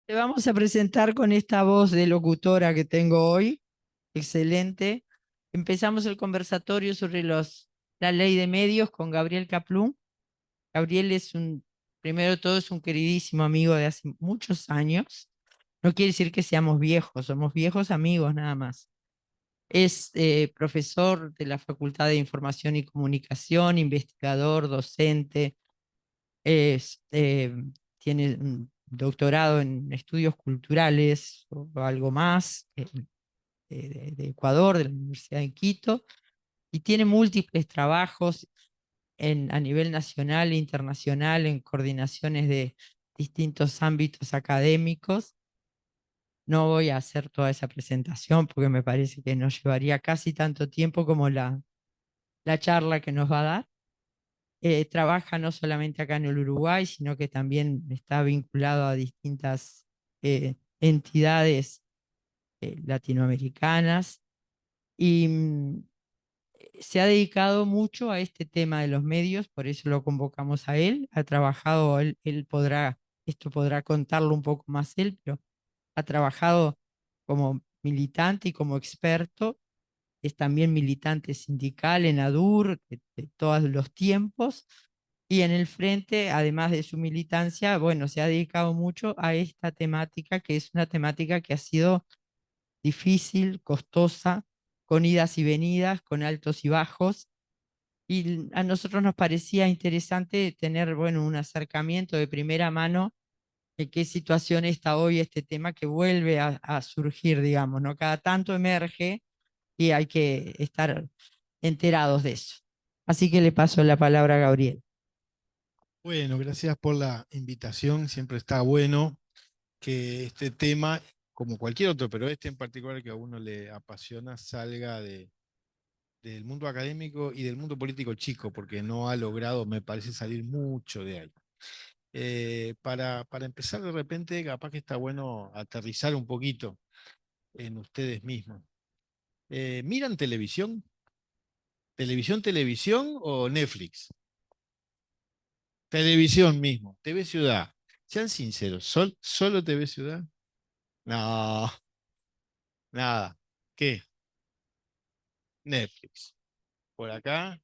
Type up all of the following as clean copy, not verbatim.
Te vamos a presentar con esta voz de locutora que tengo hoy. Excelente. Empezamos el conversatorio sobre la ley de medios con Gabriel Caplún. Gabriel primero de todo, es un queridísimo amigo de hace muchos años. No quiere decir que seamos viejos, somos viejos amigos nada más. Es profesor de la Facultad de Información y Comunicación, investigador, docente, es, tiene un doctorado en estudios culturales o algo más, de Ecuador, de la Universidad de Quito, y tiene múltiples trabajos a nivel nacional e internacional en coordinaciones de distintos ámbitos académicos. No voy a hacer toda esa presentación porque me parece que nos llevaría casi tanto tiempo como la charla que nos va a dar. Trabaja no solamente acá en el Uruguay, sino que también está vinculado a distintas entidades latinoamericanas y se ha dedicado mucho a este tema de los medios, por eso lo convocamos a él. Ha trabajado, él podrá, esto podrá contarlo un poco más él, pero ha trabajado como militante y como experto. Es también militante sindical en ADUR de todos los tiempos. Y en el frente, además de su militancia, bueno, se ha dedicado mucho a esta temática, que es una temática que ha sido difícil, costosa, con idas y venidas, con altos y bajos. Y a nosotros nos parecía interesante tener, bueno, un acercamiento de primera mano de qué situación está hoy este tema que vuelve a surgir, digamos, ¿no? Cada tanto emerge y hay que estar enterados de eso. Así que le paso la palabra a Gabriel. Bueno, gracias por la invitación. Siempre está bueno que este tema, como cualquier otro, pero este en particular que a uno le apasiona, salga del mundo académico y del mundo político chico, porque no ha logrado, me parece, salir mucho de ahí. Para empezar, de repente, capaz que está bueno aterrizar un poquito en ustedes mismos. ¿Miran televisión? ¿Televisión o Netflix? Televisión mismo, TV Ciudad. Sean sinceros, ¿solo TV Ciudad? No, nada. ¿Qué? Netflix. Por acá.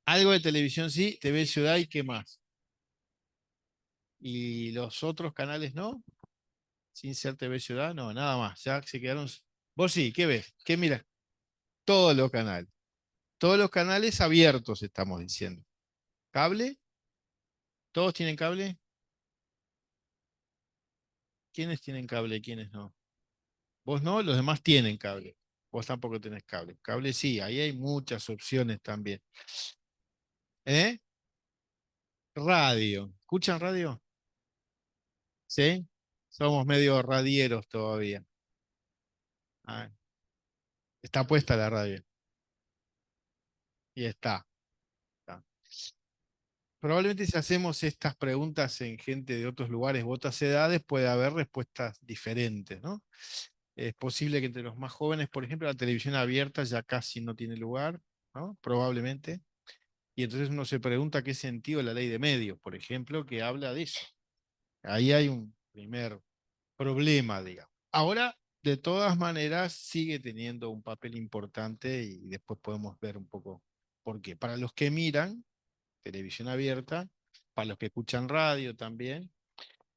Algo de televisión sí, TV Ciudad y qué más. ¿Y los otros canales no? Sin ser TV Ciudad, no, nada más. Ya se quedaron. Vos sí, ¿qué ves? ¿Qué miras? Todos los canales. Todos los canales abiertos, estamos diciendo. ¿Cable? ¿Todos tienen cable? ¿Quiénes tienen cable y quiénes no? Vos no, los demás tienen cable. Vos tampoco tenés cable. Cable sí, ahí hay muchas opciones también. ¿Eh? Radio. ¿Escuchan radio? ¿Sí? Somos medio radieros todavía. Ah, está puesta la radio. Y está. Probablemente si hacemos estas preguntas en gente de otros lugares u otras edades, puede haber respuestas diferentes, ¿no? Es posible que entre los más jóvenes, por ejemplo, la televisión abierta ya casi no tiene lugar, ¿no? Probablemente. Y entonces uno se pregunta qué sentido la ley de medios, por ejemplo, que habla de eso. Ahí hay un primer problema, digamos. Ahora, de todas maneras, sigue teniendo un papel importante y después podemos ver un poco por qué. Para los que miran televisión abierta, para los que escuchan radio también,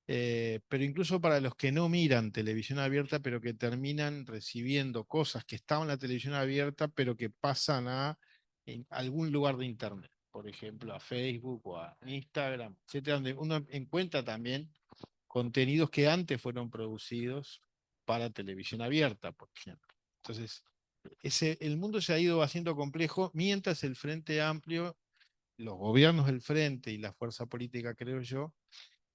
pero incluso para los que no miran televisión abierta, pero que terminan recibiendo cosas que estaban en la televisión abierta, pero que pasan a en algún lugar de Internet, por ejemplo, a Facebook o a Instagram, etcétera, donde uno encuentra también contenidos que antes fueron producidos para televisión abierta, por ejemplo. Entonces, el mundo se ha ido haciendo complejo mientras el Frente Amplio, los gobiernos del Frente y la fuerza política, creo yo,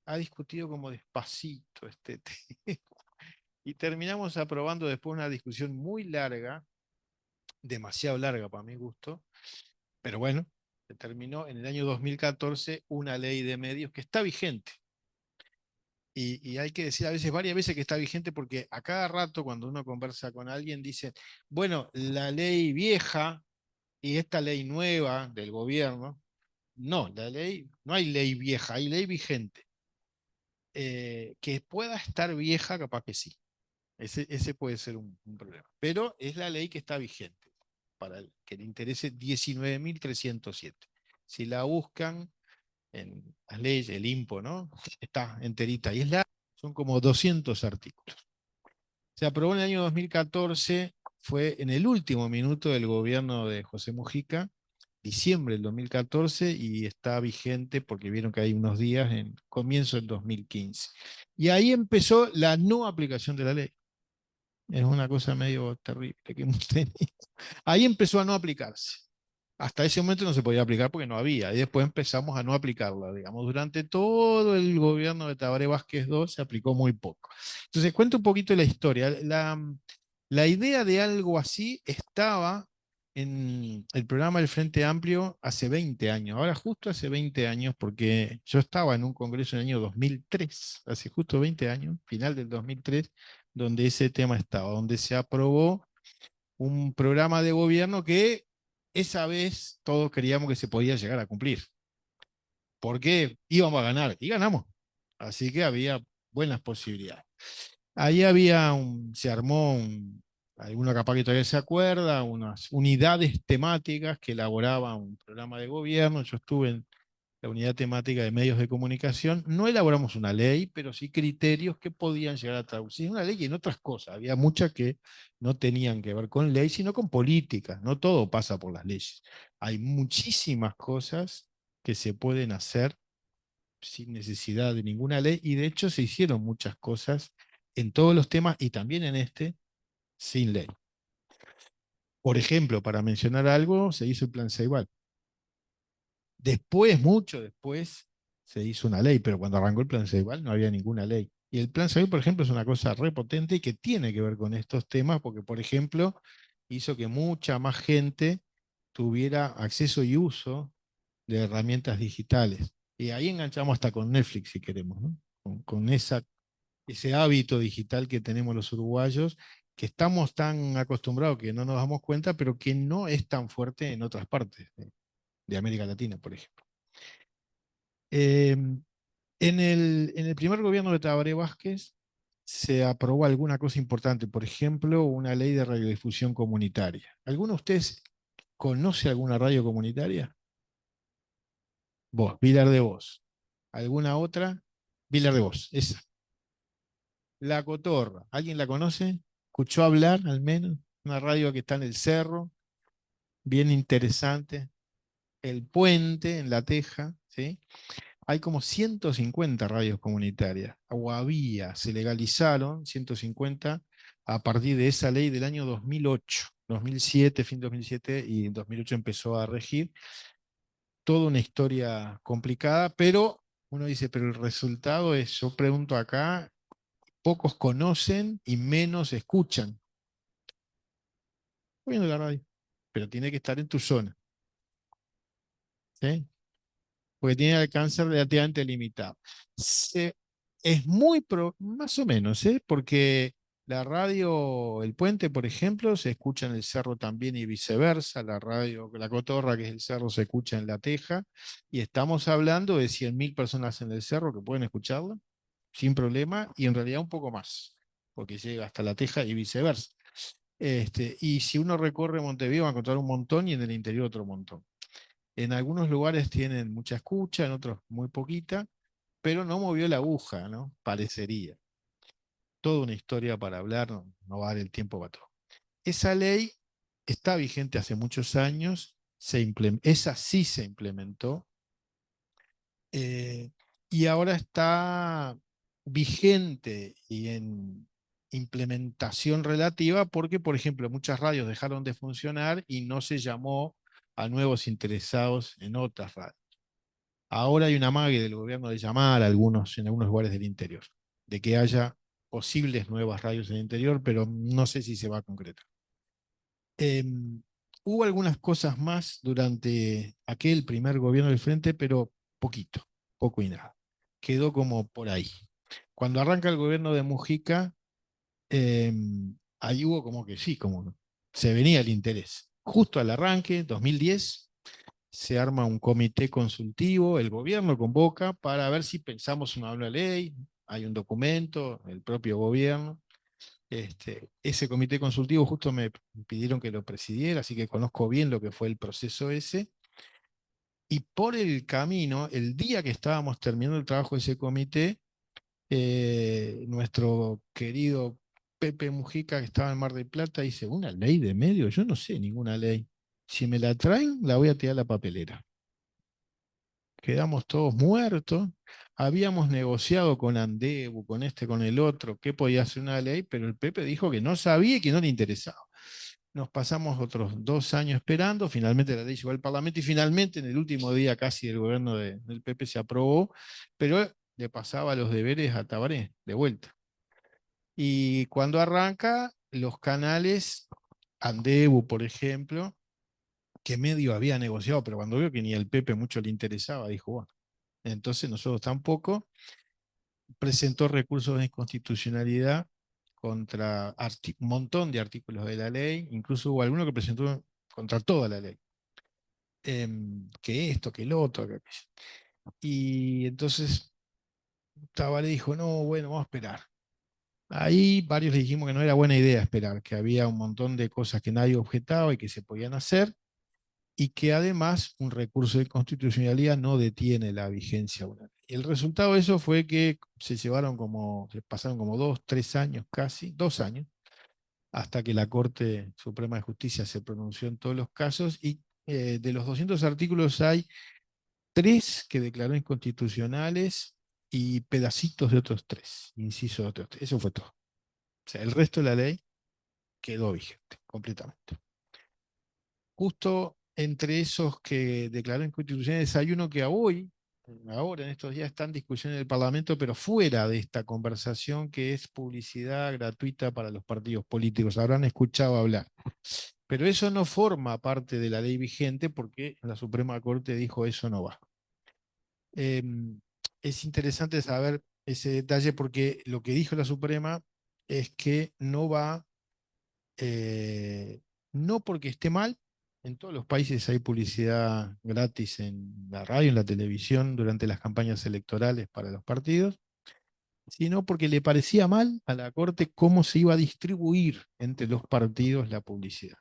ha discutido como despacito este tema. Y terminamos aprobando después una discusión muy larga, demasiado larga para mi gusto, pero bueno, se terminó en el año 2014 una ley de medios que está vigente. Y hay que decir a veces, varias veces que está vigente porque a cada rato cuando uno conversa con alguien dice, bueno, la ley vieja y esta ley nueva del gobierno, no, la ley, no hay ley vieja, hay ley vigente. Que pueda estar vieja, capaz que sí. Ese puede ser un problema. Pero es la ley que está vigente para el que le interese 19.307. Si la buscan en las leyes, el IMPO, ¿no? Está enterita y es larga, son como 200 artículos. Se aprobó en el año 2014, fue en el último minuto del gobierno de José Mujica, diciembre del 2014, y está vigente porque vieron que hay unos días en comienzo del 2015. Y ahí empezó la no aplicación de la ley. Es una cosa medio terrible que hemos tenido. Ahí empezó a no aplicarse. Hasta ese momento no se podía aplicar porque no había. Y después empezamos a no aplicarla. Digamos, durante todo el gobierno de Tabaré Vázquez II se aplicó muy poco. Entonces, cuento un poquito la historia. La idea de algo así estaba en el programa del Frente Amplio hace 20 años. Ahora, justo hace 20 años, porque yo estaba en un congreso en el año 2003, hace justo 20 años, final del 2003, donde ese tema estaba, donde se aprobó un programa de gobierno que esa vez todos creíamos que se podía llegar a cumplir, porque íbamos a ganar y ganamos. Así que había buenas posibilidades. Ahí se armó alguno capaz que todavía se acuerda, unas unidades temáticas que elaboraban un programa de gobierno. Yo estuve en la unidad temática de medios de comunicación. No elaboramos una ley, pero sí criterios que podían llegar a traducir una ley y en otras cosas. Había muchas que no tenían que ver con ley, sino con política. No todo pasa por las leyes. Hay muchísimas cosas que se pueden hacer sin necesidad de ninguna ley y de hecho se hicieron muchas cosas en todos los temas y también en este sin ley. Por ejemplo, para mencionar algo, se hizo el Plan Ceibal. Después, mucho después, se hizo una ley, pero cuando arrancó el Plan Ceibal no había ninguna ley. Y el Plan Ceibal, por ejemplo, es una cosa repotente y que tiene que ver con estos temas, porque, por ejemplo, hizo que mucha más gente tuviera acceso y uso de herramientas digitales. Y ahí enganchamos hasta con Netflix, si queremos, ¿no? Con ese hábito digital que tenemos los uruguayos, que estamos tan acostumbrados que no nos damos cuenta, pero que no es tan fuerte en otras partes de América Latina, por ejemplo. Eh, en el primer gobierno de Tabaré Vázquez se aprobó alguna cosa importante, por ejemplo, una ley de radiodifusión comunitaria. ¿Alguno de ustedes conoce alguna radio comunitaria? Vos, Vilar de Vos. ¿Alguna otra? Vilar de Vos, esa. La Cotorra. ¿Alguien la conoce? ¿Escuchó hablar al menos? Una radio que está en el cerro, bien interesante. El Puente, en La Teja, ¿sí? Hay como 150 radios comunitarias, o había, se legalizaron 150 a partir de esa ley del año 2008, 2007, fin 2007, y en 2008 empezó a regir. Toda una historia complicada, pero uno dice, pero el resultado es, yo pregunto acá, pocos conocen y menos escuchan. Estoy viendo la radio, pero tiene que estar en tu zona, ¿sí? Porque tiene alcance relativamente limitado. Es más o menos, ¿eh? Porque la radio El Puente, por ejemplo, se escucha en el cerro también y viceversa. La radio La Cotorra, que es el cerro, se escucha en La Teja. Y estamos hablando de 100.000 personas en el cerro que pueden escucharla sin problema y en realidad un poco más, porque llega hasta La Teja y viceversa. Y si uno recorre Montevideo va a encontrar un montón y en el interior otro montón. En algunos lugares tienen mucha escucha, en otros muy poquita, pero no movió la aguja, ¿no? Parecería. Toda una historia para hablar, no va a dar el tiempo para todo. Esa ley está vigente hace muchos años, esa sí se implementó, eh, y ahora está vigente y en implementación relativa porque, por ejemplo, muchas radios dejaron de funcionar y no se llamó a nuevos interesados en otras radios. Ahora hay una amague del gobierno de llamar en algunos lugares del interior, de que haya posibles nuevas radios en el interior, pero no sé si se va a concretar. Eh, Hubo algunas cosas más durante aquel primer gobierno del Frente, pero poquito, poco y nada. Quedó como por ahí. Cuando arranca el gobierno de Mujica, eh, ahí hubo como que sí, como se venía el interés. Justo al arranque, 2010, se arma un comité consultivo, el gobierno convoca para ver si pensamos una nueva ley. hay un documento, el propio gobierno. Ese comité consultivo justo me pidieron que lo presidiera, así que conozco bien lo que fue el proceso ese. Y por el camino, el día que estábamos terminando el trabajo de ese comité, nuestro querido Pepe Mujica, que estaba en Mar del Plata, dice, ¿una ley de medios? Yo no sé ninguna ley. Si me la traen, la voy a tirar a la papelera. Quedamos todos muertos. Habíamos negociado con Andebu, con este, con el otro, que podía hacer una ley, pero el Pepe dijo que no sabía y que no le interesaba. Nos pasamos otros 2 años esperando, finalmente la ley llegó al Parlamento y finalmente en el último día casi del gobierno del Pepe se aprobó, pero le pasaba los deberes a Tabaré, de vuelta. Y cuando arranca, los canales, Andebu, por ejemplo, que medio había negociado, pero cuando vio que ni al Pepe mucho le interesaba, dijo, bueno, entonces nosotros tampoco, presentó recursos de inconstitucionalidad contra un montón de artículos de la ley, incluso hubo alguno que presentó contra toda la ley, que esto, que el otro, que aquello. Y entonces Tabaré dijo, no, bueno, vamos a esperar. Ahí varios le dijimos que no era buena idea esperar, que había un montón de cosas que nadie objetaba y que se podían hacer, y que además un recurso de constitucionalidad no detiene la vigencia de una ley. El resultado de eso fue que se pasaron como 2, 3 años casi, 2 años, hasta que la Corte Suprema de Justicia se pronunció en todos los casos, y de los 200 artículos hay 3 que declaró inconstitucionales y pedacitos de otros 3, incisos de otros 3. Eso fue todo. O sea, el resto de la ley quedó vigente completamente. Justo entre esos que declaró inconstitucionales hay uno que ahora en estos días está en discusión en el Parlamento, pero fuera de esta conversación, que es publicidad gratuita para los partidos políticos. Habrán escuchado hablar. Pero eso no forma parte de la ley vigente porque la Suprema Corte dijo eso no va. Eh, es interesante saber ese detalle porque lo que dijo la Suprema es que no va, eh, no porque esté mal. En todos los países hay publicidad gratis en la radio, en la televisión, durante las campañas electorales para los partidos, sino porque le parecía mal a la Corte cómo se iba a distribuir entre los partidos la publicidad.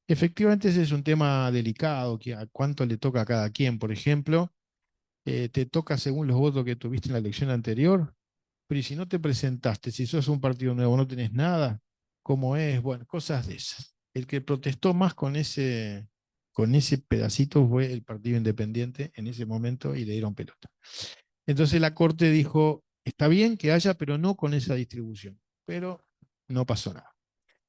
Efectivamente, ese es un tema delicado, que a cuánto le toca a cada quien. Por ejemplo, te toca según los votos que tuviste en la elección anterior, pero ¿y si no te presentaste, si sos un partido nuevo, no tenés nada? ¿Cómo es? Bueno, cosas de esas. El que protestó más con ese pedacito fue el Partido Independiente en ese momento y le dieron pelota. Entonces la Corte dijo, está bien que haya, pero no con esa distribución. Pero no pasó nada.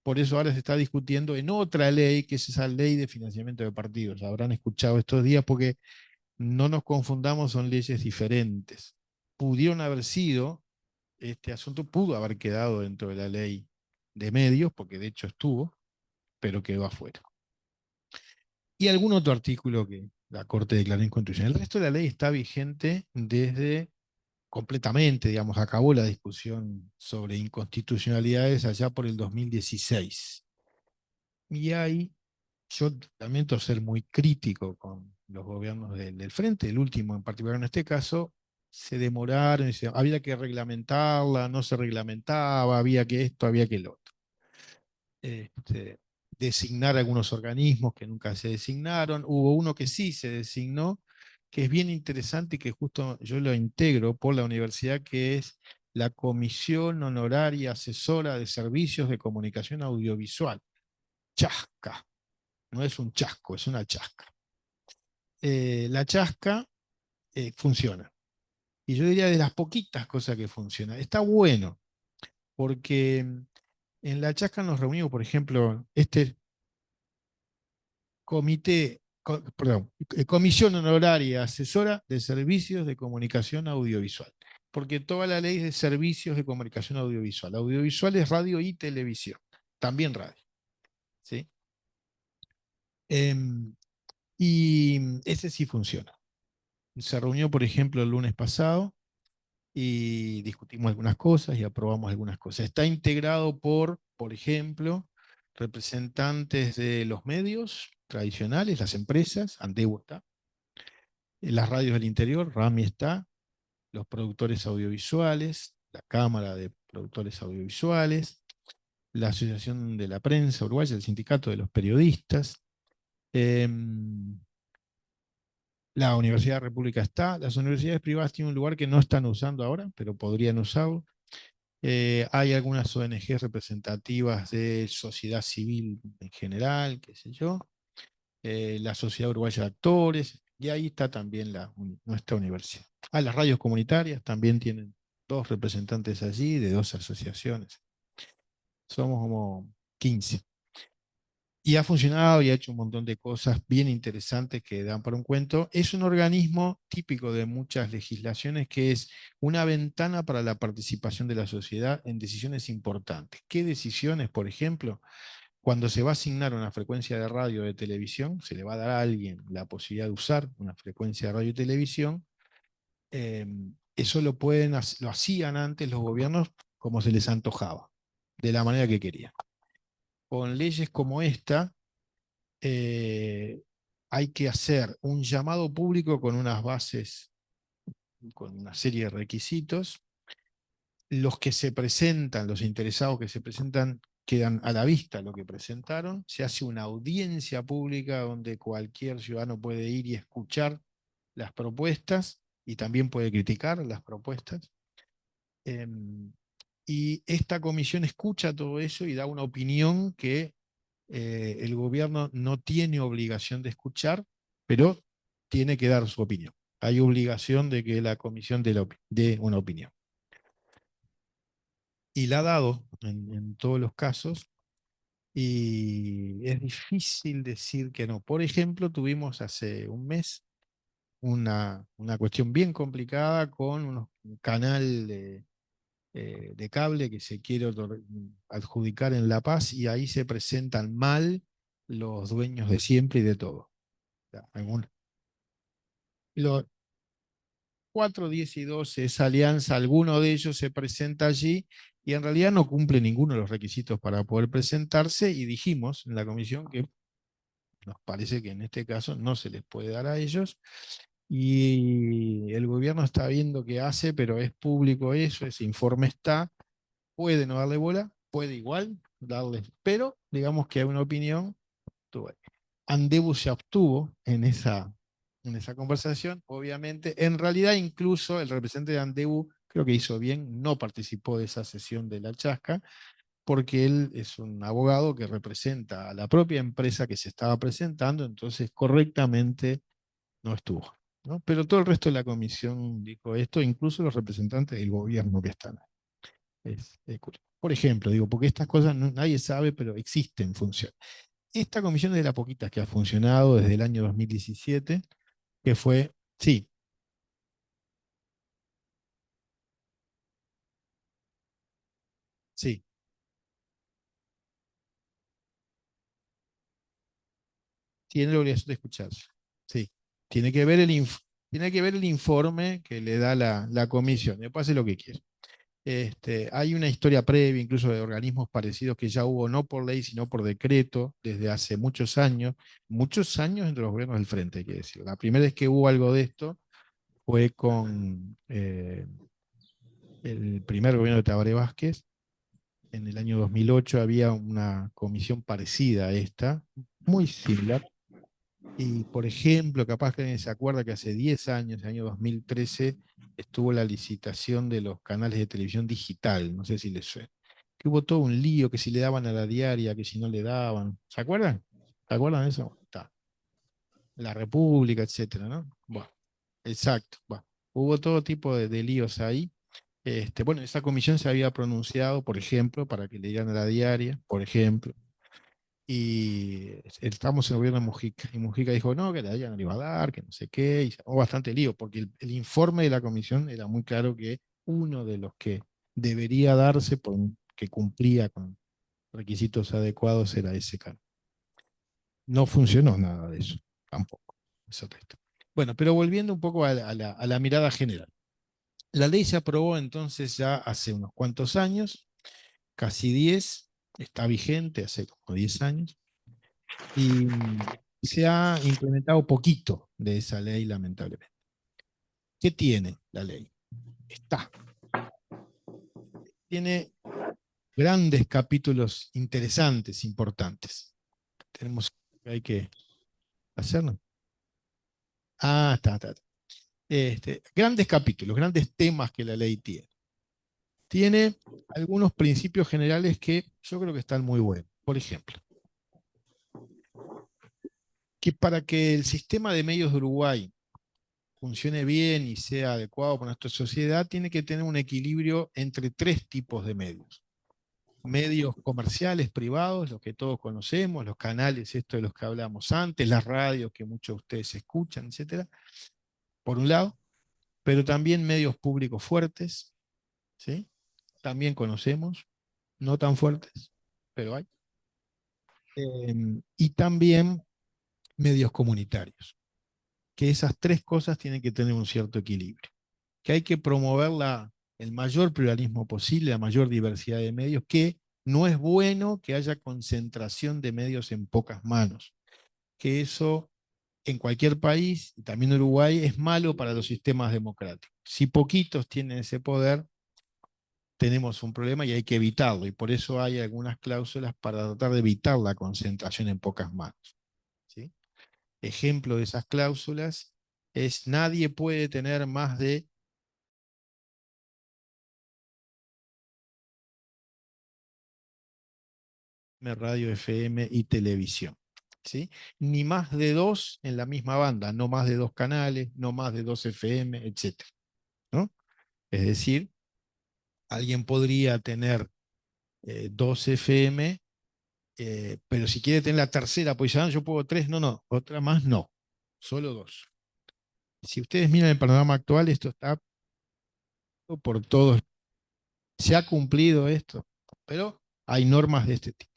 Por eso ahora se está discutiendo en otra ley, que es esa ley de financiamiento de partidos. Habrán escuchado estos días porque no nos confundamos, son leyes diferentes. Pudieron haber sido, este asunto pudo haber quedado dentro de la ley de medios, porque de hecho estuvo, pero quedó afuera. Y algún otro artículo que la Corte declaró inconstitucional. El resto de la ley está vigente desde completamente, digamos, acabó la discusión sobre inconstitucionalidades allá por el 2016. Y ahí yo lamento ser muy crítico con los gobiernos del frente, el último en particular en este caso, se demoraron, había que reglamentarla, no se reglamentaba, había que esto, había que lo otro. Designar algunos organismos que nunca se designaron, hubo uno que sí se designó, que es bien interesante y que justo yo lo integro por la universidad, que es la Comisión Honoraria Asesora de Servicios de Comunicación Audiovisual. Chasca, no es un chasco, es una chasca. La chasca funciona. Y yo diría de las poquitas cosas que funciona. Está bueno, porque en la chasca nos reunimos, por ejemplo, Comisión Honoraria Asesora de Servicios de Comunicación Audiovisual. Porque toda la ley es de servicios de comunicación audiovisual. Audiovisual es radio y televisión. También radio. ¿Sí? Y ese sí funciona. Se reunió, por ejemplo, el lunes pasado y discutimos algunas cosas y aprobamos algunas cosas. Está integrado por ejemplo, representantes de los medios tradicionales, las empresas, Andevo está, las radios del interior, Rami está, los productores audiovisuales, la Cámara de Productores Audiovisuales, la Asociación de la Prensa Uruguaya, el Sindicato de los Periodistas, la Universidad de la República está, las universidades privadas tienen un lugar que no están usando ahora, pero podrían usarlo. Hay algunas ONG representativas de sociedad civil en general, qué sé yo, la Sociedad Uruguaya de Actores, y ahí está también nuestra universidad. Las radios comunitarias también tienen dos representantes allí de dos asociaciones. Somos como 15. Y ha funcionado y ha hecho un montón de cosas bien interesantes que dan para un cuento. Es un organismo típico de muchas legislaciones que es una ventana para la participación de la sociedad en decisiones importantes. ¿Qué decisiones, por ejemplo? Cuando se va a asignar una frecuencia de radio o de televisión, se le va a dar a alguien la posibilidad de usar una frecuencia de radio y televisión. eh, Eso lo hacían antes los gobiernos como se les antojaba, de la manera que querían. Con leyes como esta, eh, hay que hacer un llamado público con unas bases, con una serie de requisitos. Los que se presentan, los interesados que se presentan, quedan a la vista lo que presentaron. Se hace una audiencia pública donde cualquier ciudadano puede ir y escuchar las propuestas y también puede criticar las propuestas. Y esta comisión escucha todo eso y da una opinión que el gobierno no tiene obligación de escuchar, pero tiene que dar su opinión. Hay obligación de que la comisión dé una opinión. Y la ha dado en todos los casos, y es difícil decir que no. Por ejemplo, tuvimos hace un mes una cuestión bien complicada con un canal de cable que se quiere adjudicar en La Paz, y ahí se presentan mal los dueños de siempre y de todo. O sea, los 4, 10 y 12, esa alianza, alguno de ellos se presenta allí y en realidad no cumple ninguno de los requisitos para poder presentarse, y dijimos en la comisión que nos parece que en este caso no se les puede dar a ellos, y el gobierno está viendo qué hace, pero es público eso, ese informe está, puede no darle bola, puede igual darle, pero digamos que hay una opinión. Andebu se abstuvo en esa conversación, obviamente. En realidad, incluso el representante de Andebu, creo que hizo bien, no participó de esa sesión de la chasca, porque él es un abogado que representa a la propia empresa que se estaba presentando, entonces correctamente no estuvo, ¿no? Pero todo el resto de la comisión dijo esto, incluso los representantes del gobierno que están ahí. Es curioso. Por ejemplo, digo, porque estas cosas nadie sabe, pero existen, funcionan. Esta comisión es de las poquitas que ha funcionado desde el año 2017, que fue, sí, sí, tiene la obligación de escucharse. Sí, tiene que ver tiene que ver el informe que le da la comisión, después hace lo que quiere. Hay una historia previa, incluso de organismos parecidos que ya hubo, no por ley, sino por decreto, desde hace muchos años entre los gobiernos del frente, hay que decir. La primera vez que hubo algo de esto fue con el primer gobierno de Tabaré Vázquez. En el año 2008 había una comisión parecida a esta, muy similar. Y, por ejemplo, capaz que alguien se acuerda que hace 10 años, en el año 2013, estuvo la licitación de los canales de televisión digital, no sé si les suena. Que hubo todo un lío, que si le daban a la diaria, que si no le daban. ¿Se acuerdan? ¿Se acuerdan de eso? Está. La República, etcétera, ¿no? Bueno, exacto. Bueno, hubo todo tipo de líos ahí. Bueno, esa comisión se había pronunciado, por ejemplo, para que le dieran a la diaria, por ejemplo, y estamos en el gobierno de Mujica, y Mujica dijo, no, que la diaria no le iba a dar, que no sé qué, y se armó bastante lío, porque el informe de la comisión era muy claro que uno de los que debería darse, que cumplía con requisitos adecuados, era ese cargo. No funcionó nada de eso, tampoco. Es otra historia. Bueno, pero volviendo un poco a la mirada general. La ley se aprobó entonces ya hace unos cuantos años, casi 10, está vigente hace como 10 años, y se ha implementado poquito de esa ley, lamentablemente. ¿Qué tiene la ley? Está. tiene grandes capítulos interesantes, importantes. Tenemos que hay que hacerlo. Ah, está. Grandes capítulos, grandes temas que la ley tiene. Tiene algunos principios generales que yo creo que están muy buenos. Por ejemplo, que para que el sistema de medios de Uruguay funcione bien y sea adecuado para nuestra sociedad, tiene que tener un equilibrio entre tres tipos de medios. Medios comerciales, privados, los que todos conocemos, los canales, esto de los que hablamos antes, las radios que muchos de ustedes escuchan, etcétera, por un lado, pero también medios públicos fuertes, ¿sí? También conocemos, no tan fuertes, pero hay. Y también medios comunitarios, que esas tres cosas tienen que tener un cierto equilibrio, que hay que promover el mayor pluralismo posible, la mayor diversidad de medios, que no es bueno que haya concentración de medios en pocas manos, que eso en cualquier país, y también en Uruguay, es malo para los sistemas democráticos. Si poquitos tienen ese poder, tenemos un problema y hay que evitarlo, y por eso hay algunas cláusulas para tratar de evitar la concentración en pocas manos. ¿Sí? Ejemplo de esas cláusulas es nadie puede tener más de radio, FM y televisión. ¿Sí? Ni más de dos en la misma banda, no más de dos canales, no más de dos FM, etc. ¿No? Es decir, alguien podría tener dos FM, pero si quiere tener la tercera, pues ya yo puedo tres, no, otra más no, solo dos. Si ustedes miran el panorama actual, esto está por todos. Se ha cumplido esto, pero hay normas de este tipo.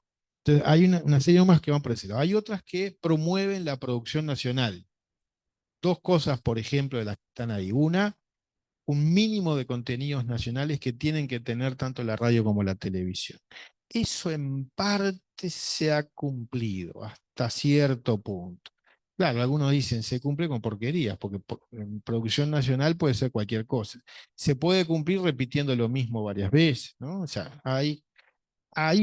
Entonces, hay una serie de normas que van por ese lado. Hay otras que promueven la producción nacional. Dos cosas, por ejemplo, de las que están ahí. Una, un mínimo de contenidos nacionales que tienen que tener tanto la radio como la televisión. Eso en parte se ha cumplido hasta cierto punto. Claro, algunos dicen se cumple con porquerías, porque en producción nacional puede ser cualquier cosa. Se puede cumplir repitiendo lo mismo varias veces, ¿no? O sea, ahí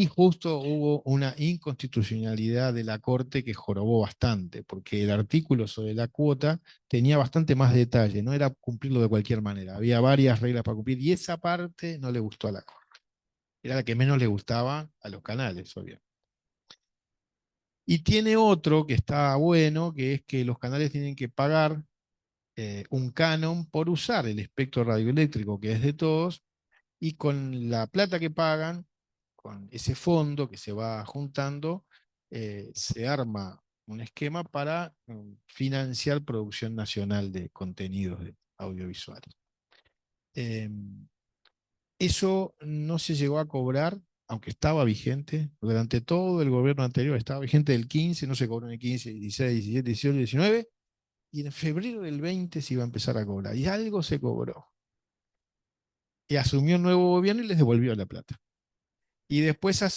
justo hubo una inconstitucionalidad de la Corte que jorobó bastante, porque el artículo sobre la cuota tenía bastante más detalle, no era cumplirlo de cualquier manera, había varias reglas para cumplir y esa parte no le gustó a la Corte. Era la que menos le gustaba a los canales, obviamente. Y tiene otro que está bueno, que es que los canales tienen que pagar un canon por usar el espectro radioeléctrico que es de todos, y con la plata que pagan, con ese fondo que se va juntando, se arma un esquema para financiar producción nacional de contenidos audiovisuales. Eh, Eso no se llegó a cobrar, aunque estaba vigente, durante todo el gobierno anterior estaba vigente del 15, no se cobró en el 15, 16, 17, 18, 19, y en febrero del 20 se iba a empezar a cobrar, y algo se cobró. Y asumió el nuevo gobierno y les devolvió la plata. Y después a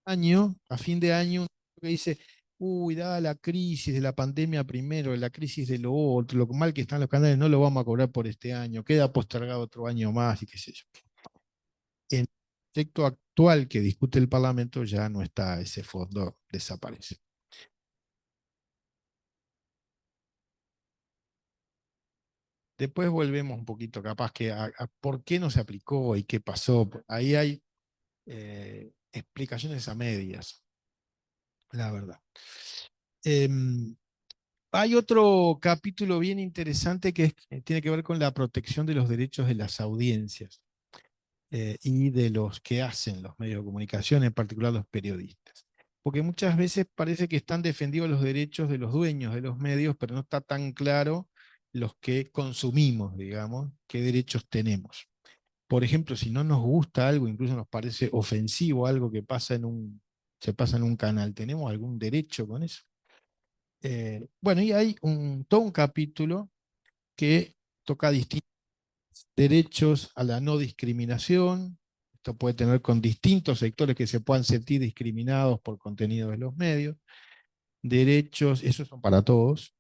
año, a fin de año, que dice, uy, dada la crisis de la pandemia primero, la crisis de lo otro, lo mal que están los canales, no lo vamos a cobrar por este año, queda postergado otro año más y qué sé yo. En el proyecto actual que discute el Parlamento ya no está ese fondo, desaparece. Después volvemos un poquito, capaz que a por qué no se aplicó y qué pasó. Ahí hay explicaciones a medias, la verdad. Em, Hay otro capítulo bien interesante que tiene que ver con la protección de los derechos de las audiencias y de los que hacen los medios de comunicación, en particular los periodistas. Porque muchas veces parece que están defendidos los derechos de los dueños de los medios, pero no está tan claro los que consumimos, digamos, qué derechos tenemos. Por ejemplo, si no nos gusta algo, incluso nos parece ofensivo algo que se pasa en un canal, ¿tenemos algún derecho con eso? Bueno, y hay todo un capítulo que toca distintos derechos a la no discriminación. Esto puede tener con distintos sectores que se puedan sentir discriminados por contenido de los medios. Derechos, esos son para todos.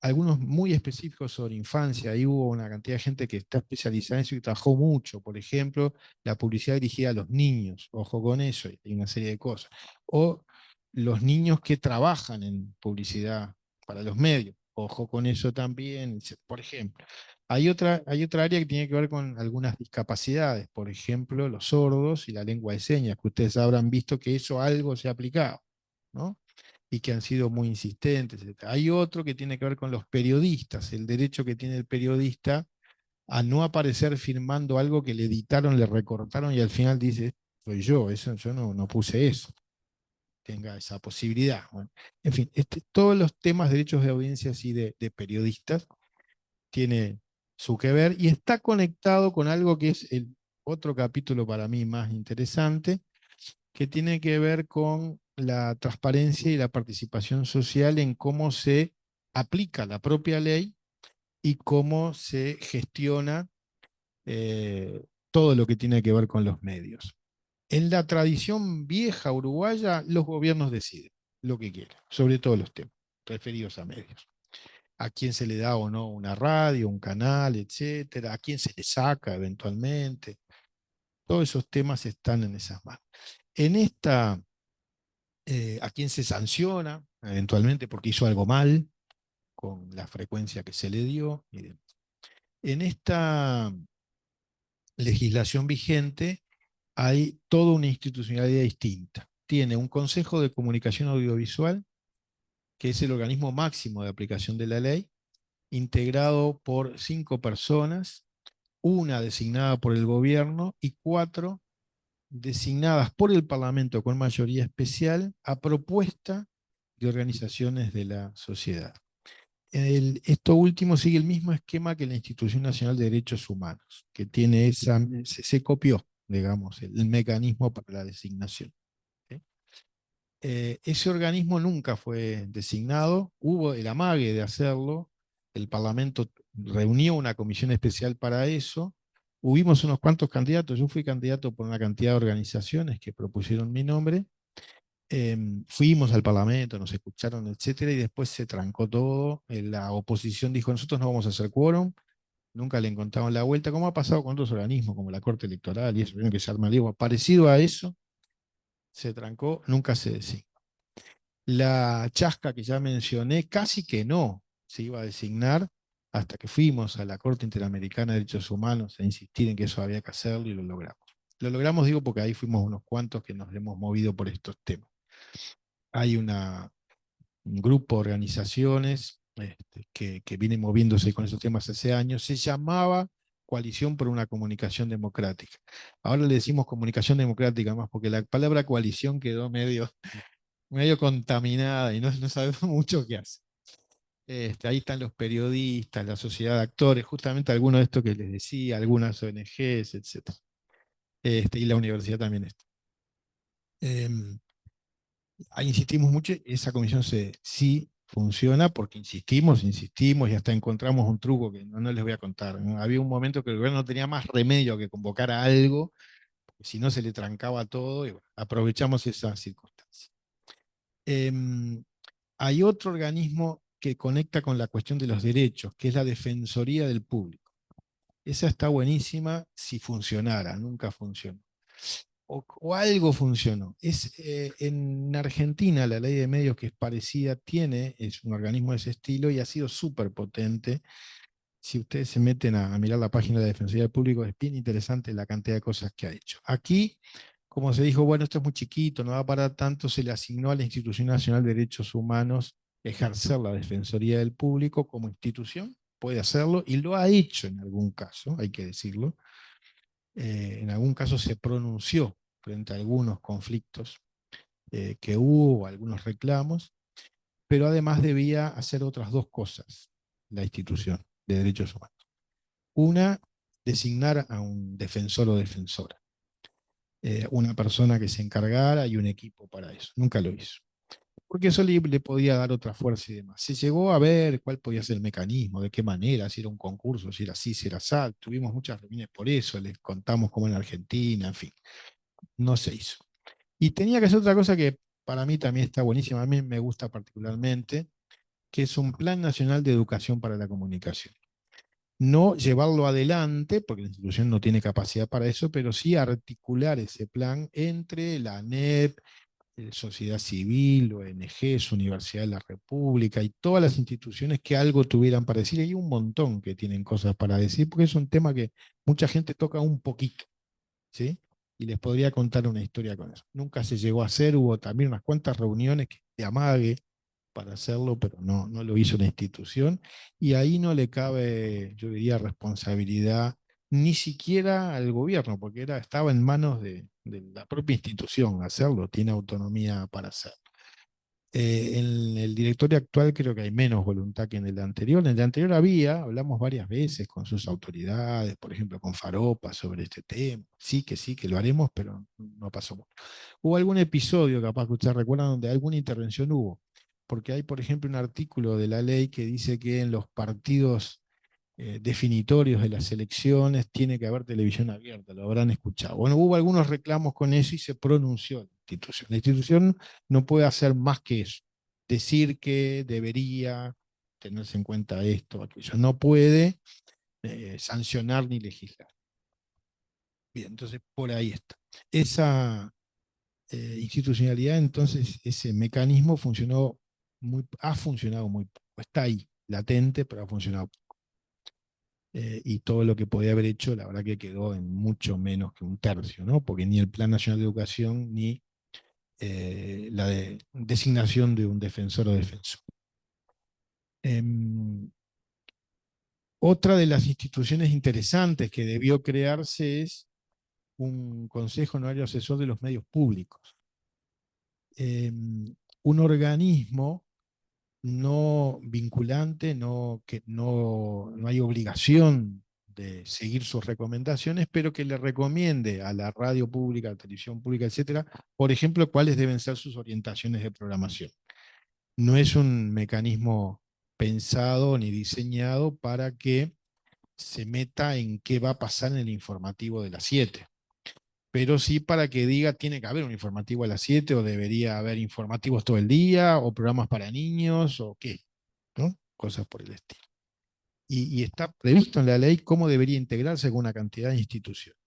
algunos muy específicos sobre infancia. Ahí hubo una cantidad de gente que está especializada en eso y trabajó mucho. Por ejemplo, la publicidad dirigida a los niños, ojo con eso, y hay una serie de cosas. O los niños que trabajan en publicidad para los medios, ojo con eso también. Por ejemplo, hay otra área que tiene que ver con algunas discapacidades, por ejemplo, los sordos y la lengua de señas, que ustedes habrán visto que eso algo se ha aplicado, ¿no? Y que han sido muy insistentes, etc. Hay otro que tiene que ver con los periodistas, el derecho que tiene el periodista a no aparecer firmando algo que le editaron, le recortaron y al final dice, soy yo, yo no puse eso, tenga esa posibilidad. Bueno, en fin, todos los temas de derechos de audiencias y de periodistas tiene su que ver y está conectado con algo que es el otro capítulo para mí más interesante, que tiene que ver con la transparencia y la participación social en cómo se aplica la propia ley y cómo se gestiona todo lo que tiene que ver con los medios. En la tradición vieja uruguaya, los gobiernos deciden lo que quieran, sobre todos los temas referidos a medios. A quién se le da o no una radio, un canal, etcétera, a quién se le saca eventualmente. Todos esos temas están en esas manos. En esta a quién se sanciona eventualmente porque hizo algo mal con la frecuencia que se le dio. En esta legislación vigente hay toda una institucionalidad distinta. Tiene un Consejo de Comunicación Audiovisual, que es el organismo máximo de aplicación de la ley, integrado por 5 personas, una designada por el gobierno y 4 designadas por el Parlamento con mayoría especial a propuesta de organizaciones de la sociedad. Esto último sigue el mismo esquema que la Institución Nacional de Derechos Humanos, que tiene se copió, digamos, el mecanismo para la designación. ¿Sí? Ese organismo nunca fue designado, hubo el amague de hacerlo, el Parlamento reunió una comisión especial para eso, hubimos unos cuantos candidatos, yo fui candidato por una cantidad de organizaciones que propusieron mi nombre, fuimos al Parlamento, nos escucharon, etcétera, y después se trancó todo. La oposición dijo: nosotros no vamos a hacer quórum, nunca le encontraron la vuelta, como ha pasado con otros organismos, como la Corte Electoral, y eso, vieron que se arma lío. Parecido a eso, se trancó, nunca se designó. La chasca que ya mencioné, casi que no se iba a designar hasta que fuimos a la Corte Interamericana de Derechos Humanos a insistir en que eso había que hacerlo y lo logramos. Lo logramos, digo, porque ahí fuimos unos cuantos que nos hemos movido por estos temas. Hay un grupo de organizaciones que viene moviéndose con esos temas hace años, se llamaba Coalición por una Comunicación Democrática. Ahora le decimos comunicación democrática más, porque la palabra coalición quedó medio contaminada y no sabemos mucho qué hace. Ahí están los periodistas, la sociedad de actores, justamente algunos de estos que les decía, algunas ONGs, etc. Y la universidad también está. Ahí insistimos mucho, esa comisión sí funciona porque insistimos y hasta encontramos un truco que no les voy a contar, ¿no? Había un momento que el gobierno no tenía más remedio que convocar a algo, porque si no se le trancaba todo y bueno, aprovechamos esa circunstancia. Em, Hay otro organismo que conecta con la cuestión de los derechos, que es la Defensoría del Público. Esa está buenísima si funcionara, nunca funcionó. O algo funcionó. En Argentina la ley de medios, que es parecida, es un organismo de ese estilo y ha sido súper potente. Si ustedes se meten a mirar la página de la Defensoría del Público, es bien interesante la cantidad de cosas que ha hecho. Aquí, como se dijo, bueno, esto es muy chiquito, no va para tanto, se le asignó a la Institución Nacional de Derechos Humanos ejercer la Defensoría del Público como institución, puede hacerlo y lo ha hecho en algún caso, hay que decirlo. En algún caso se pronunció frente a algunos conflictos que hubo, algunos reclamos, pero además debía hacer otras 2 cosas la institución de derechos humanos. Una, designar a un defensor o defensora, una persona que se encargara y un equipo para eso. Nunca lo hizo. Porque eso le podía dar otra fuerza y demás. Se llegó a ver cuál podía ser el mecanismo, de qué manera, si era un concurso, si era así, si era así. Tuvimos muchas reuniones por eso, les contamos cómo en Argentina, en fin. No se hizo. Y tenía que hacer otra cosa que para mí también está buenísima, a mí me gusta particularmente, que es un Plan Nacional de Educación para la Comunicación. No llevarlo adelante, porque la institución no tiene capacidad para eso, pero sí articular ese plan entre la ANEP, sociedad civil, ONGs, Universidad de la República y todas las instituciones que algo tuvieran para decir. Hay un montón que tienen cosas para decir, porque es un tema que mucha gente toca un poquito, ¿sí? Y les podría contar una historia con eso. Nunca se llegó a hacer, hubo también unas cuantas reuniones de amague para hacerlo, pero no lo hizo la institución. Y ahí no le cabe, yo diría, responsabilidad ni siquiera al gobierno, porque estaba en manos de la propia institución hacerlo, tiene autonomía para hacerlo. En el directorio actual creo que hay menos voluntad que en el anterior. En el anterior hablamos varias veces con sus autoridades, por ejemplo con Faropa sobre este tema. Sí, que lo haremos, pero no pasó mucho. Hubo algún episodio, capaz que ustedes recuerdan, donde alguna intervención hubo, porque hay, por ejemplo, un artículo de la ley que dice que en los partidos definitorios de las elecciones tiene que haber televisión abierta, lo habrán escuchado. Bueno, hubo algunos reclamos con eso y se pronunció la institución. La institución no puede hacer más que eso, decir que debería tenerse en cuenta esto, aquello. No puede sancionar ni legislar. Bien, entonces por ahí está. Esa institucionalidad, entonces, ese mecanismo ha funcionado muy poco. Está ahí, latente, pero ha funcionado y todo lo que podía haber hecho, la verdad que quedó en mucho menos que un tercio, ¿no? Porque ni el Plan Nacional de Educación ni la designación de un defensor o defensor. Otra de las instituciones interesantes que debió crearse es un Consejo Honorario Asesor de los Medios Públicos. Un organismo no vinculante, que no hay obligación de seguir sus recomendaciones, pero que le recomiende a la radio pública, a la televisión pública, etcétera, por ejemplo, cuáles deben ser sus orientaciones de programación. No es un mecanismo pensado ni diseñado para que se meta en qué va a pasar en el informativo de las 7, pero sí para que diga tiene que haber un informativo a las 7 o debería haber informativos todo el día o programas para niños o qué, ¿no? Cosas por el estilo. Y está previsto en la ley cómo debería integrarse con una cantidad de instituciones.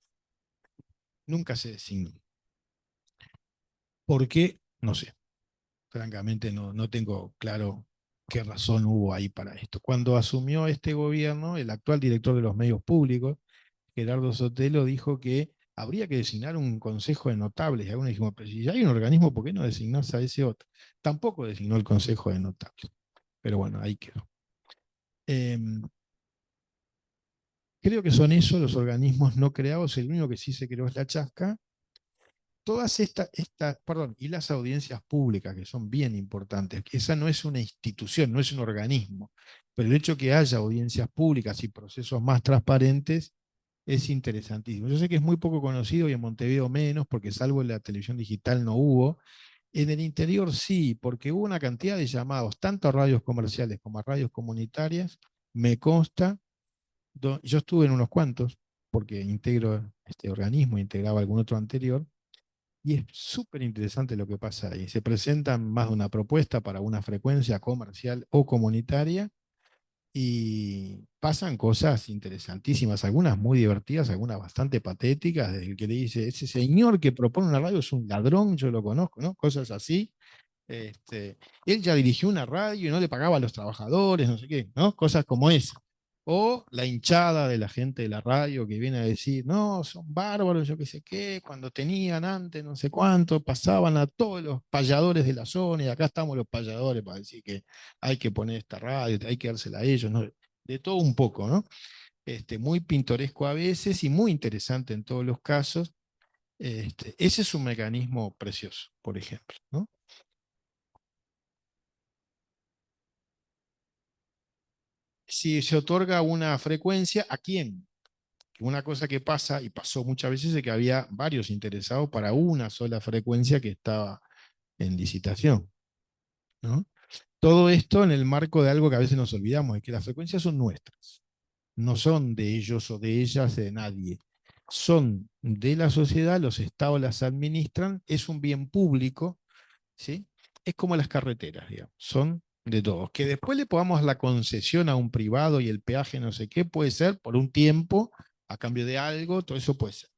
Nunca se designó. ¿Por qué? No sé. Francamente no tengo claro qué razón hubo ahí para esto. Cuando asumió este gobierno, el actual director de los medios públicos, Gerardo Sotelo, dijo que habría que designar un consejo de notables. Y algunos dijimos, pero si ya hay un organismo, ¿por qué no designarse a ese otro? Tampoco designó el consejo de notables. Pero bueno, ahí quedó. Creo que son esos los organismos no creados, el único que sí se creó es la Chasca. Todas perdón, y las audiencias públicas, que son bien importantes. Esa no es una institución, no es un organismo, pero el hecho que haya audiencias públicas y procesos más transparentes es interesantísimo. Yo sé que es muy poco conocido y en Montevideo menos, porque salvo en la televisión digital no hubo. En el interior sí, porque hubo una cantidad de llamados, tanto a radios comerciales como a radios comunitarias, me consta. Yo estuve en unos cuantos, porque integro este organismo, integraba algún otro anterior, y es súper interesante lo que pasa ahí. Se presentan más de una propuesta para una frecuencia comercial o comunitaria, y pasan cosas interesantísimas, algunas muy divertidas, algunas bastante patéticas, desde el que le dice, ese señor que propone una radio es un ladrón, yo lo conozco, ¿no? Cosas así. Él ya dirigió una radio y no le pagaba a los trabajadores, no sé qué, ¿no? Cosas como esa. O la hinchada de la gente de la radio que viene a decir, no, son bárbaros, yo qué sé qué, cuando tenían antes no sé cuánto, pasaban a todos los payadores de la zona y acá estamos los payadores para decir que hay que poner esta radio, hay que dársela a ellos, ¿no? De todo un poco, ¿no? Muy pintoresco a veces y muy interesante en todos los casos. Ese es un mecanismo precioso, por ejemplo, ¿no? Si se otorga una frecuencia, ¿a quién? Una cosa que pasa, y pasó muchas veces, es que había varios interesados para una sola frecuencia que estaba en licitación, ¿no? Todo esto en el marco de algo que a veces nos olvidamos, es que las frecuencias son nuestras, no son de ellos o de ellas, de nadie. Son de la sociedad, los estados las administran, es un bien público, ¿sí? Es como las carreteras, digamos, son de todos. Que después le podamos la concesión a un privado y el peaje no sé qué, puede ser por un tiempo, a cambio de algo, todo eso puede ser.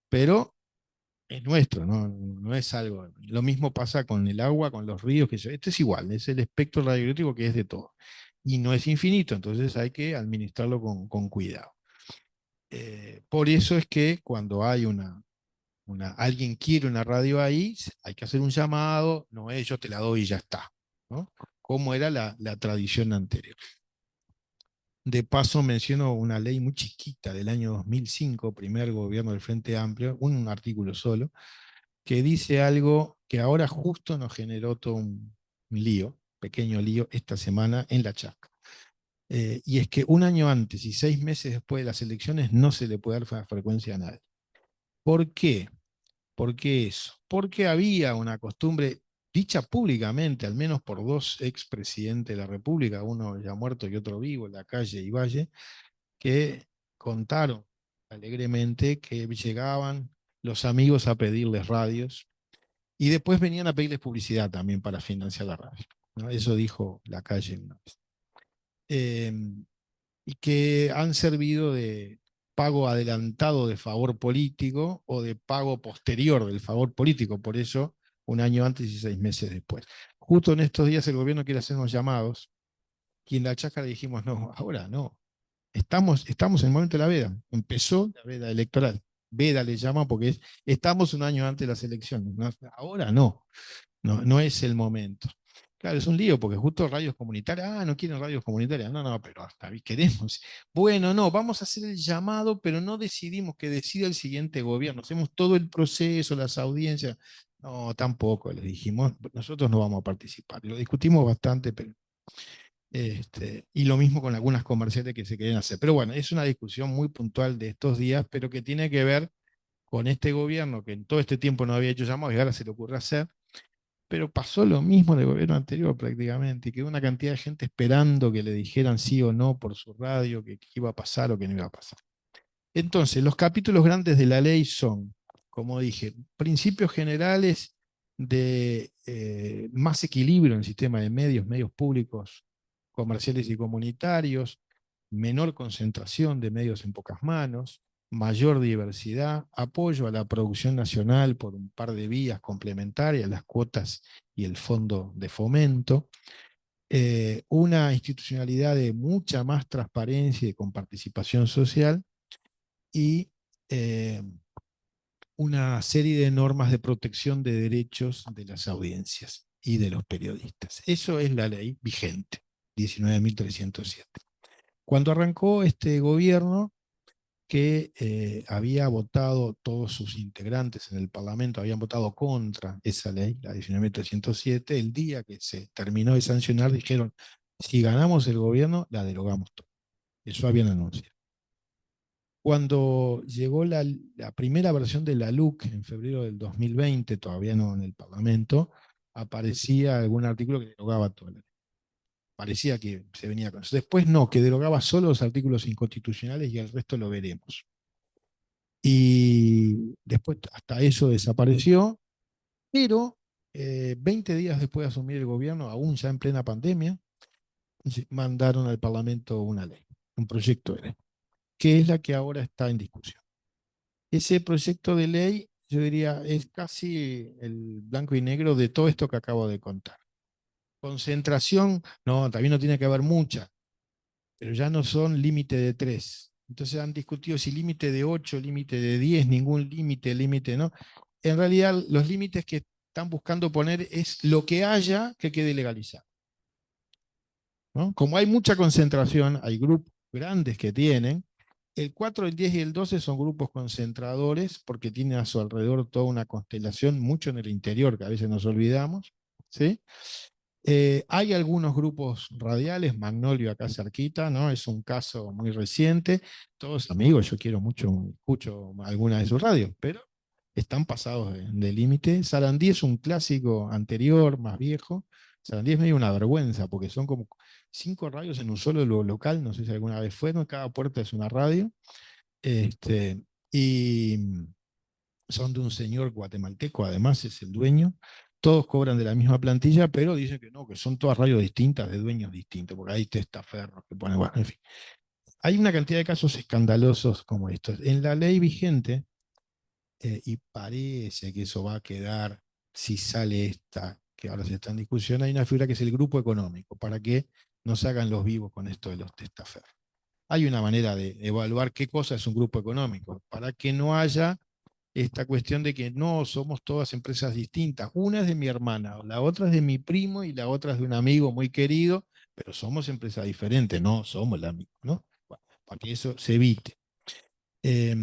Pero es nuestro, ¿no? No es algo. Lo mismo pasa con el agua, con los ríos, que esto es igual, es el espectro radioeléctrico que es de todo. Y no es infinito, entonces hay que administrarlo con cuidado. Por eso es que cuando hay alguien quiere una radio ahí, hay que hacer un llamado, no es yo te la doy y ya está, ¿no? Como era la tradición anterior. De paso menciono una ley muy chiquita del año 2005, primer gobierno del Frente Amplio, un artículo solo, que dice algo que ahora justo nos generó todo un lío, pequeño lío, esta semana en la Chasca. Y es que un año antes y 6 meses después de las elecciones no se le puede dar frecuencia a nadie. ¿Por qué? ¿Por qué eso? Porque había una costumbre dicha públicamente, al menos por dos expresidentes de la República, uno ya muerto y otro vivo, Lacalle y Valle, que contaron alegremente que llegaban los amigos a pedirles radios y después venían a pedirles publicidad también para financiar la radio, ¿no? Eso dijo Lacalle una vez. Eh, y que han servido de pago adelantado de favor político o de pago posterior del favor político, por eso un año antes y 6 meses después. Justo en estos días el gobierno quiere hacernos llamados y en la chácara dijimos, no, ahora no. Estamos en el momento de la veda. Empezó la veda electoral. Veda le llama porque estamos un año antes de las elecciones. ¿No? Ahora no. No es el momento. Claro, es un lío porque justo radios comunitarias, no quieren radios comunitarias, no, pero hasta ahí queremos. Bueno, no, vamos a hacer el llamado, pero no decidimos que decida el siguiente gobierno. Hacemos todo el proceso, las audiencias. No, tampoco, les dijimos, nosotros no vamos a participar. Lo discutimos bastante, pero y lo mismo con algunas comerciales que se quieren hacer. Pero bueno, es una discusión muy puntual de estos días, pero que tiene que ver con este gobierno que en todo este tiempo no había hecho llamados y ahora se le ocurre hacer. Pero pasó lo mismo en el gobierno anterior prácticamente, y quedó una cantidad de gente esperando que le dijeran sí o no por su radio, que iba a pasar o que no iba a pasar. Entonces, los capítulos grandes de la ley son, como dije, principios generales de más equilibrio en el sistema de medios, medios públicos, comerciales y comunitarios, menor concentración de medios en pocas manos, mayor diversidad, apoyo a la producción nacional por un par de vías complementarias, las cuotas y el fondo de fomento, una institucionalidad de mucha más transparencia y con participación social, y eh, una serie de normas de protección de derechos de las audiencias y de los periodistas. Eso es la ley vigente, 19.307. Cuando arrancó este gobierno, que había votado, todos sus integrantes en el Parlamento habían votado contra esa ley, la 19.307, el día que se terminó de sancionar dijeron, si ganamos el gobierno, la derogamos todo. Eso habían anunciado. Cuando llegó la primera versión de la LUC en febrero del 2020, todavía no en el Parlamento, aparecía algún artículo que derogaba toda la ley. Parecía que se venía con eso. Después no, que derogaba solo los artículos inconstitucionales y el resto lo veremos. Y después hasta eso desapareció, pero 20 días después de asumir el gobierno, aún ya en plena pandemia, mandaron al Parlamento una ley, un proyecto de ley, que es la que ahora está en discusión. Ese proyecto de ley, yo diría, es casi el blanco y negro de todo esto que acabo de contar. Concentración, no, también no tiene que haber mucha, pero ya no son límite de 3. Entonces han discutido si límite de 8, límite de 10, ningún límite, límite, ¿no? En realidad, los límites que están buscando poner es lo que haya que quede legalizado, ¿no? Como hay mucha concentración, hay grupos grandes que tienen, el 4, el 10 y el 12 son grupos concentradores porque tienen a su alrededor toda una constelación, mucho en el interior, que a veces nos olvidamos, ¿sí? Hay algunos grupos radiales, Magnolio acá cerquita, ¿no? Es un caso muy reciente. Todos amigos, yo quiero mucho, escucho alguna de sus radios, pero están pasados de límite. Sarandí es un clásico anterior, más viejo. Sarandí es medio una vergüenza, porque son como 5 radios en un solo local, no sé si alguna vez fueron, cada puerta es una radio. Y son de un señor guatemalteco, además es el dueño. todos cobran de la misma plantilla, pero dicen que no, que son todas radios distintas, de dueños distintos, porque hay testaferros que ponen, bueno, en fin. Hay una cantidad de casos escandalosos como estos. En la ley vigente, y parece que eso va a quedar, si sale esta, que ahora se está en discusión, hay una figura que es el grupo económico, para que no se hagan los vivos con esto de los testaferros. Hay una manera de evaluar qué cosa es un grupo económico, para que no haya esta cuestión de que no somos todas empresas distintas. Una es de mi hermana, la otra es de mi primo y la otra es de un amigo muy querido, pero somos empresas diferentes, no somos la misma, ¿no? Bueno, para que eso se evite. Eh,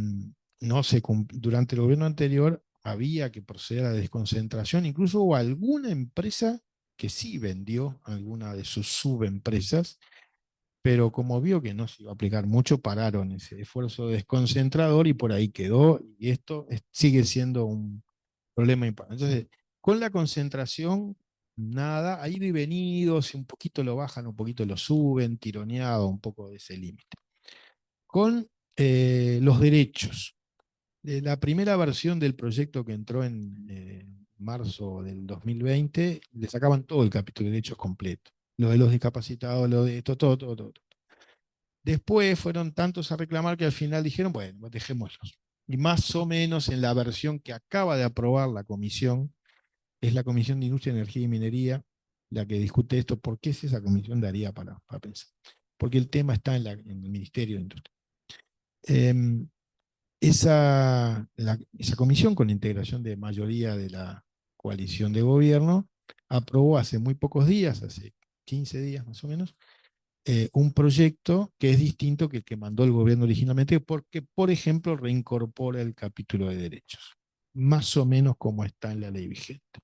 no se durante el gobierno anterior había que proceder a la desconcentración, incluso hubo alguna empresa que sí vendió alguna de sus subempresas, pero como vio que no se iba a aplicar mucho, pararon ese esfuerzo desconcentrador y por ahí quedó, y esto sigue siendo un problema importante. Entonces, con la concentración, nada, ha ido y venido, si un poquito lo bajan, un poquito lo suben, tironeado un poco de ese límite. Con los derechos. La primera versión del proyecto que entró en marzo del 2020, le sacaban todo el capítulo de derechos completo. Lo de los discapacitados, lo de esto, todo, todo, todo. Después fueron tantos a reclamar que al final dijeron, bueno, dejémoslos. Y más o menos en la versión que acaba de aprobar la comisión, es la Comisión de Industria, Energía y Minería, la que discute esto. ¿Por qué es esa comisión daría para pensar? Porque el tema está en el Ministerio de Industria. Esa comisión, con integración de mayoría de la coalición de gobierno, aprobó hace muy pocos días, hace 15 días más o menos, un proyecto que es distinto que el que mandó el gobierno originalmente, porque, por ejemplo, reincorpora el capítulo de derechos, más o menos como está en la ley vigente.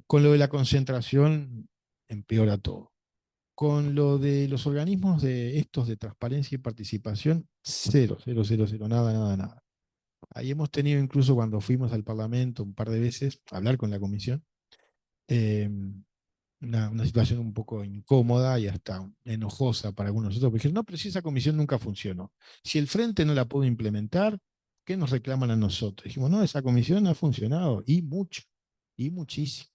Con lo de la concentración, empeora todo. Con lo de los organismos de estos de transparencia y participación, cero, cero, cero, cero, nada, nada, nada. Ahí hemos tenido incluso cuando fuimos al Parlamento un par de veces a hablar con la comisión, eh, una situación un poco incómoda y hasta enojosa para algunos de nosotros, porque dijeron, no, pero si esa comisión nunca funcionó. Si el Frente no la pudo implementar, ¿qué nos reclaman a nosotros? Dijimos, no, esa comisión ha funcionado, y mucho, y muchísimo.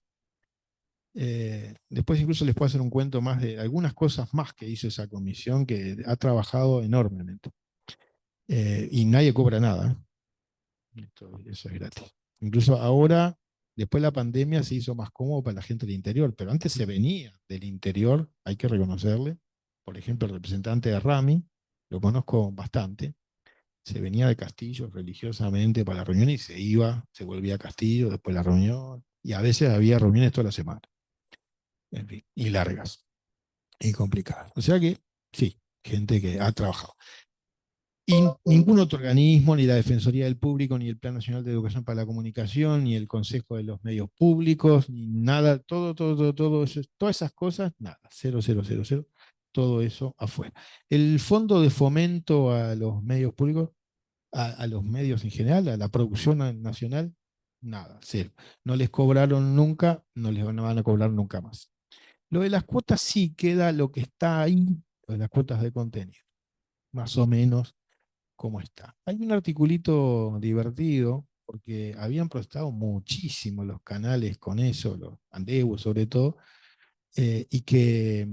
Después incluso les puedo hacer un cuento más de algunas cosas más que hizo esa comisión, que ha trabajado enormemente. Y nadie cobra nada. Eso es gratis. Incluso ahora, después de la pandemia, se hizo más cómodo para la gente del interior, pero antes se venía del interior, hay que reconocerle. Por ejemplo, el representante de Rami, lo conozco bastante, se venía de Castillo religiosamente para la reunión y se iba, se volvía a Castillo, después la reunión, y a veces había reuniones toda la semana. En fin, y largas, y complicadas. O sea que, sí, gente que ha trabajado. Y ningún otro organismo, ni la Defensoría del Público, ni el Plan Nacional de Educación para la Comunicación, ni el Consejo de los Medios Públicos, ni nada, todo eso, todas esas cosas, nada, cero, cero, cero, cero, todo eso afuera. El Fondo de Fomento a los Medios Públicos, a los medios en general, a la producción nacional, nada, cero. No les cobraron nunca, no les van a cobrar nunca más. Lo de las cuotas sí queda lo que está ahí, lo de las cuotas de contenido, más o menos cómo está. Hay un articulito divertido, porque habían protestado muchísimo los canales con eso, los Andeu sobre todo, y que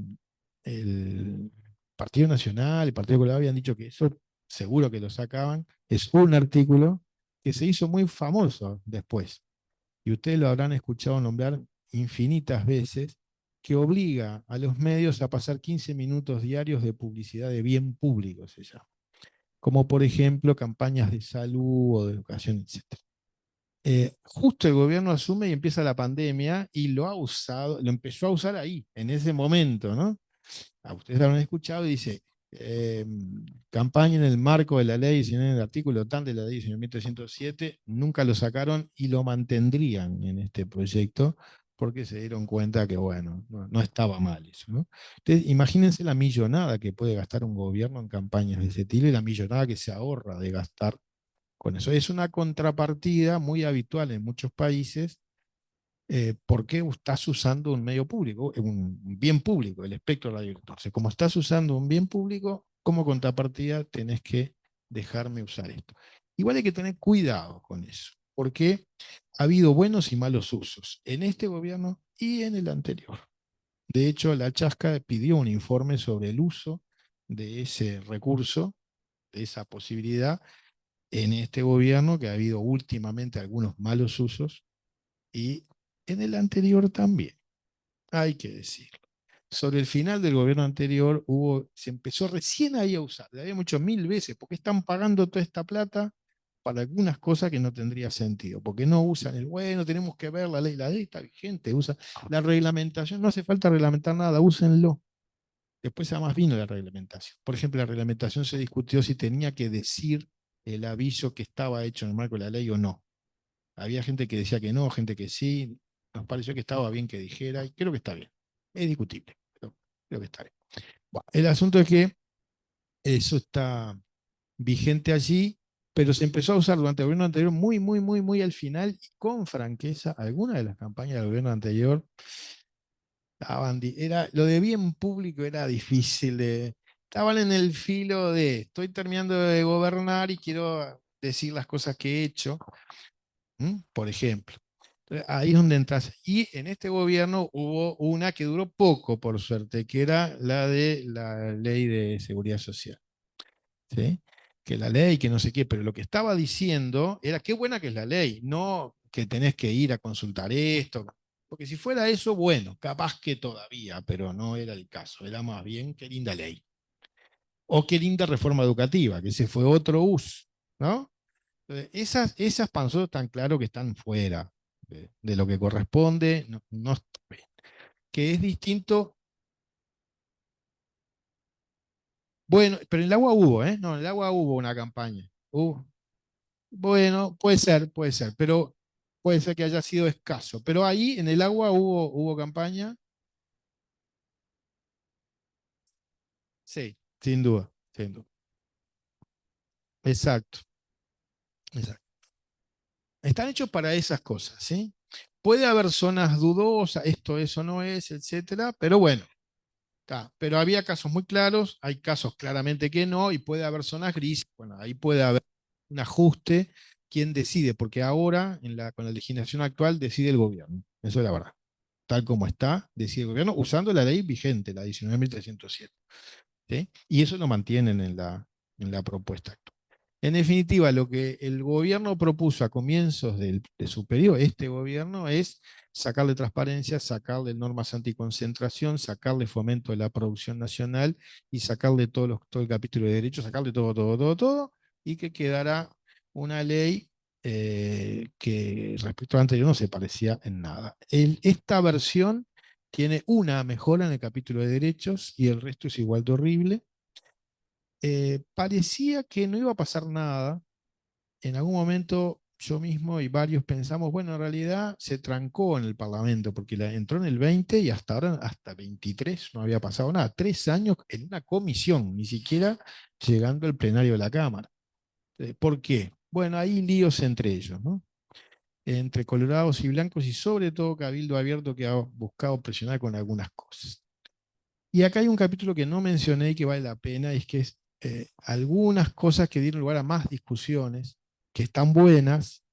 el Partido Nacional, el Partido Colorado habían dicho que eso seguro que lo sacaban. Es un artículo que se hizo muy famoso después, y ustedes lo habrán escuchado nombrar infinitas veces, que obliga a los medios a pasar 15 minutos diarios de publicidad de bien público, se llama, como por ejemplo campañas de salud o de educación, etc. Justo el gobierno asume y empieza la pandemia y lo ha usado, lo empezó a usar ahí, en ese momento, ¿no? Ustedes lo han escuchado y dice, eh, campaña en el marco de la ley, sino en el artículo tan de la ley 19.107, nunca lo sacaron y lo mantendrían en este proyecto porque se dieron cuenta que, bueno, no estaba mal eso, ¿no? Entonces, imagínense la millonada que puede gastar un gobierno en campañas de ese estilo y la millonada que se ahorra de gastar con eso. Es una contrapartida muy habitual en muchos países, porque estás usando un medio público, un bien público, el espectro radioeléctrico. Entonces, como estás usando un bien público, como contrapartida tenés que dejarme usar esto. Igual hay que tener cuidado con eso, porque ha habido buenos y malos usos en este gobierno y en el anterior. De hecho, la Chasca pidió un informe sobre el uso de ese recurso, de esa posibilidad, en este gobierno, que ha habido últimamente algunos malos usos, y en el anterior también, hay que decirlo. Sobre el final del gobierno anterior se empezó recién ahí a usar, le habíamos hecho 1000 veces, porque están pagando toda esta plata para algunas cosas que no tendría sentido, porque no usan bueno, tenemos que ver la ley está vigente, usa la reglamentación, no hace falta reglamentar nada, úsenlo. Después además vino la reglamentación. Por ejemplo, la reglamentación se discutió si tenía que decir el aviso que estaba hecho en el marco de la ley o no. Había gente que decía que no, gente que sí. Nos pareció que estaba bien que dijera, y creo que está bien. Es discutible, pero creo que está bien. Bueno, el asunto es que eso está vigente allí, pero se empezó a usar durante el gobierno anterior muy, muy, muy, muy al final, y con franqueza, algunas de las campañas del gobierno anterior lo de bien público era difícil estaban en el filo de estoy terminando de gobernar y quiero decir las cosas que he hecho, por ejemplo. Entonces, ahí es donde entras. Y en este gobierno hubo una que duró poco, por suerte, que era la de la ley de seguridad social. ¿Sí? Que la ley, que no sé qué, pero lo que estaba diciendo era qué buena que es la ley, no que tenés que ir a consultar esto. Porque si fuera eso, bueno, capaz que todavía, pero no era el caso. Era más bien qué linda ley. O qué linda reforma educativa, que ese fue otro uso, ¿no? Entonces, esas panzos están claro que están fuera de lo que corresponde, no, no está bien. Que es distinto. Bueno, pero en el agua hubo, ¿eh? No, en el agua hubo una campaña. Bueno, puede ser, pero puede ser que haya sido escaso. Pero ahí en el agua hubo campaña. Sí, sin duda, sin duda. Exacto, exacto. Están hechos para esas cosas, ¿sí? Puede haber zonas dudosas, esto, eso no es, etcétera, pero bueno, está. Pero había casos muy claros, hay casos claramente que no, y puede haber zonas grises. Bueno, ahí puede haber un ajuste. ¿Quién decide? Porque ahora, con la legislación actual, decide el gobierno. Eso es la verdad. Tal como está, decide el gobierno, usando la ley vigente, la 19.307. ¿Sí? Y eso lo mantienen en la propuesta actual. En definitiva, lo que el gobierno propuso a comienzos de su periodo, este gobierno, es sacarle transparencia, sacarle normas anticoncentración, sacarle fomento de la producción nacional y sacarle todo el capítulo de derechos, sacarle todo, todo, todo, todo, y que quedara una ley que respecto a la anterior no se parecía en nada. Esta versión tiene una mejora en el capítulo de derechos y el resto es igual de horrible. Parecía que no iba a pasar nada. En algún momento yo mismo y varios pensamos, bueno, en realidad se trancó en el Parlamento porque entró en el 20 y hasta ahora, hasta 23, no había pasado nada. 3 años en una comisión, ni siquiera llegando al plenario de la Cámara. ¿Por qué? Bueno, hay líos entre ellos, ¿no? Entre colorados y blancos y sobre todo Cabildo Abierto que ha buscado presionar con algunas cosas. Y acá hay un capítulo que no mencioné y que vale la pena, y es que es algunas cosas que dieron lugar a más discusiones, que están buenas,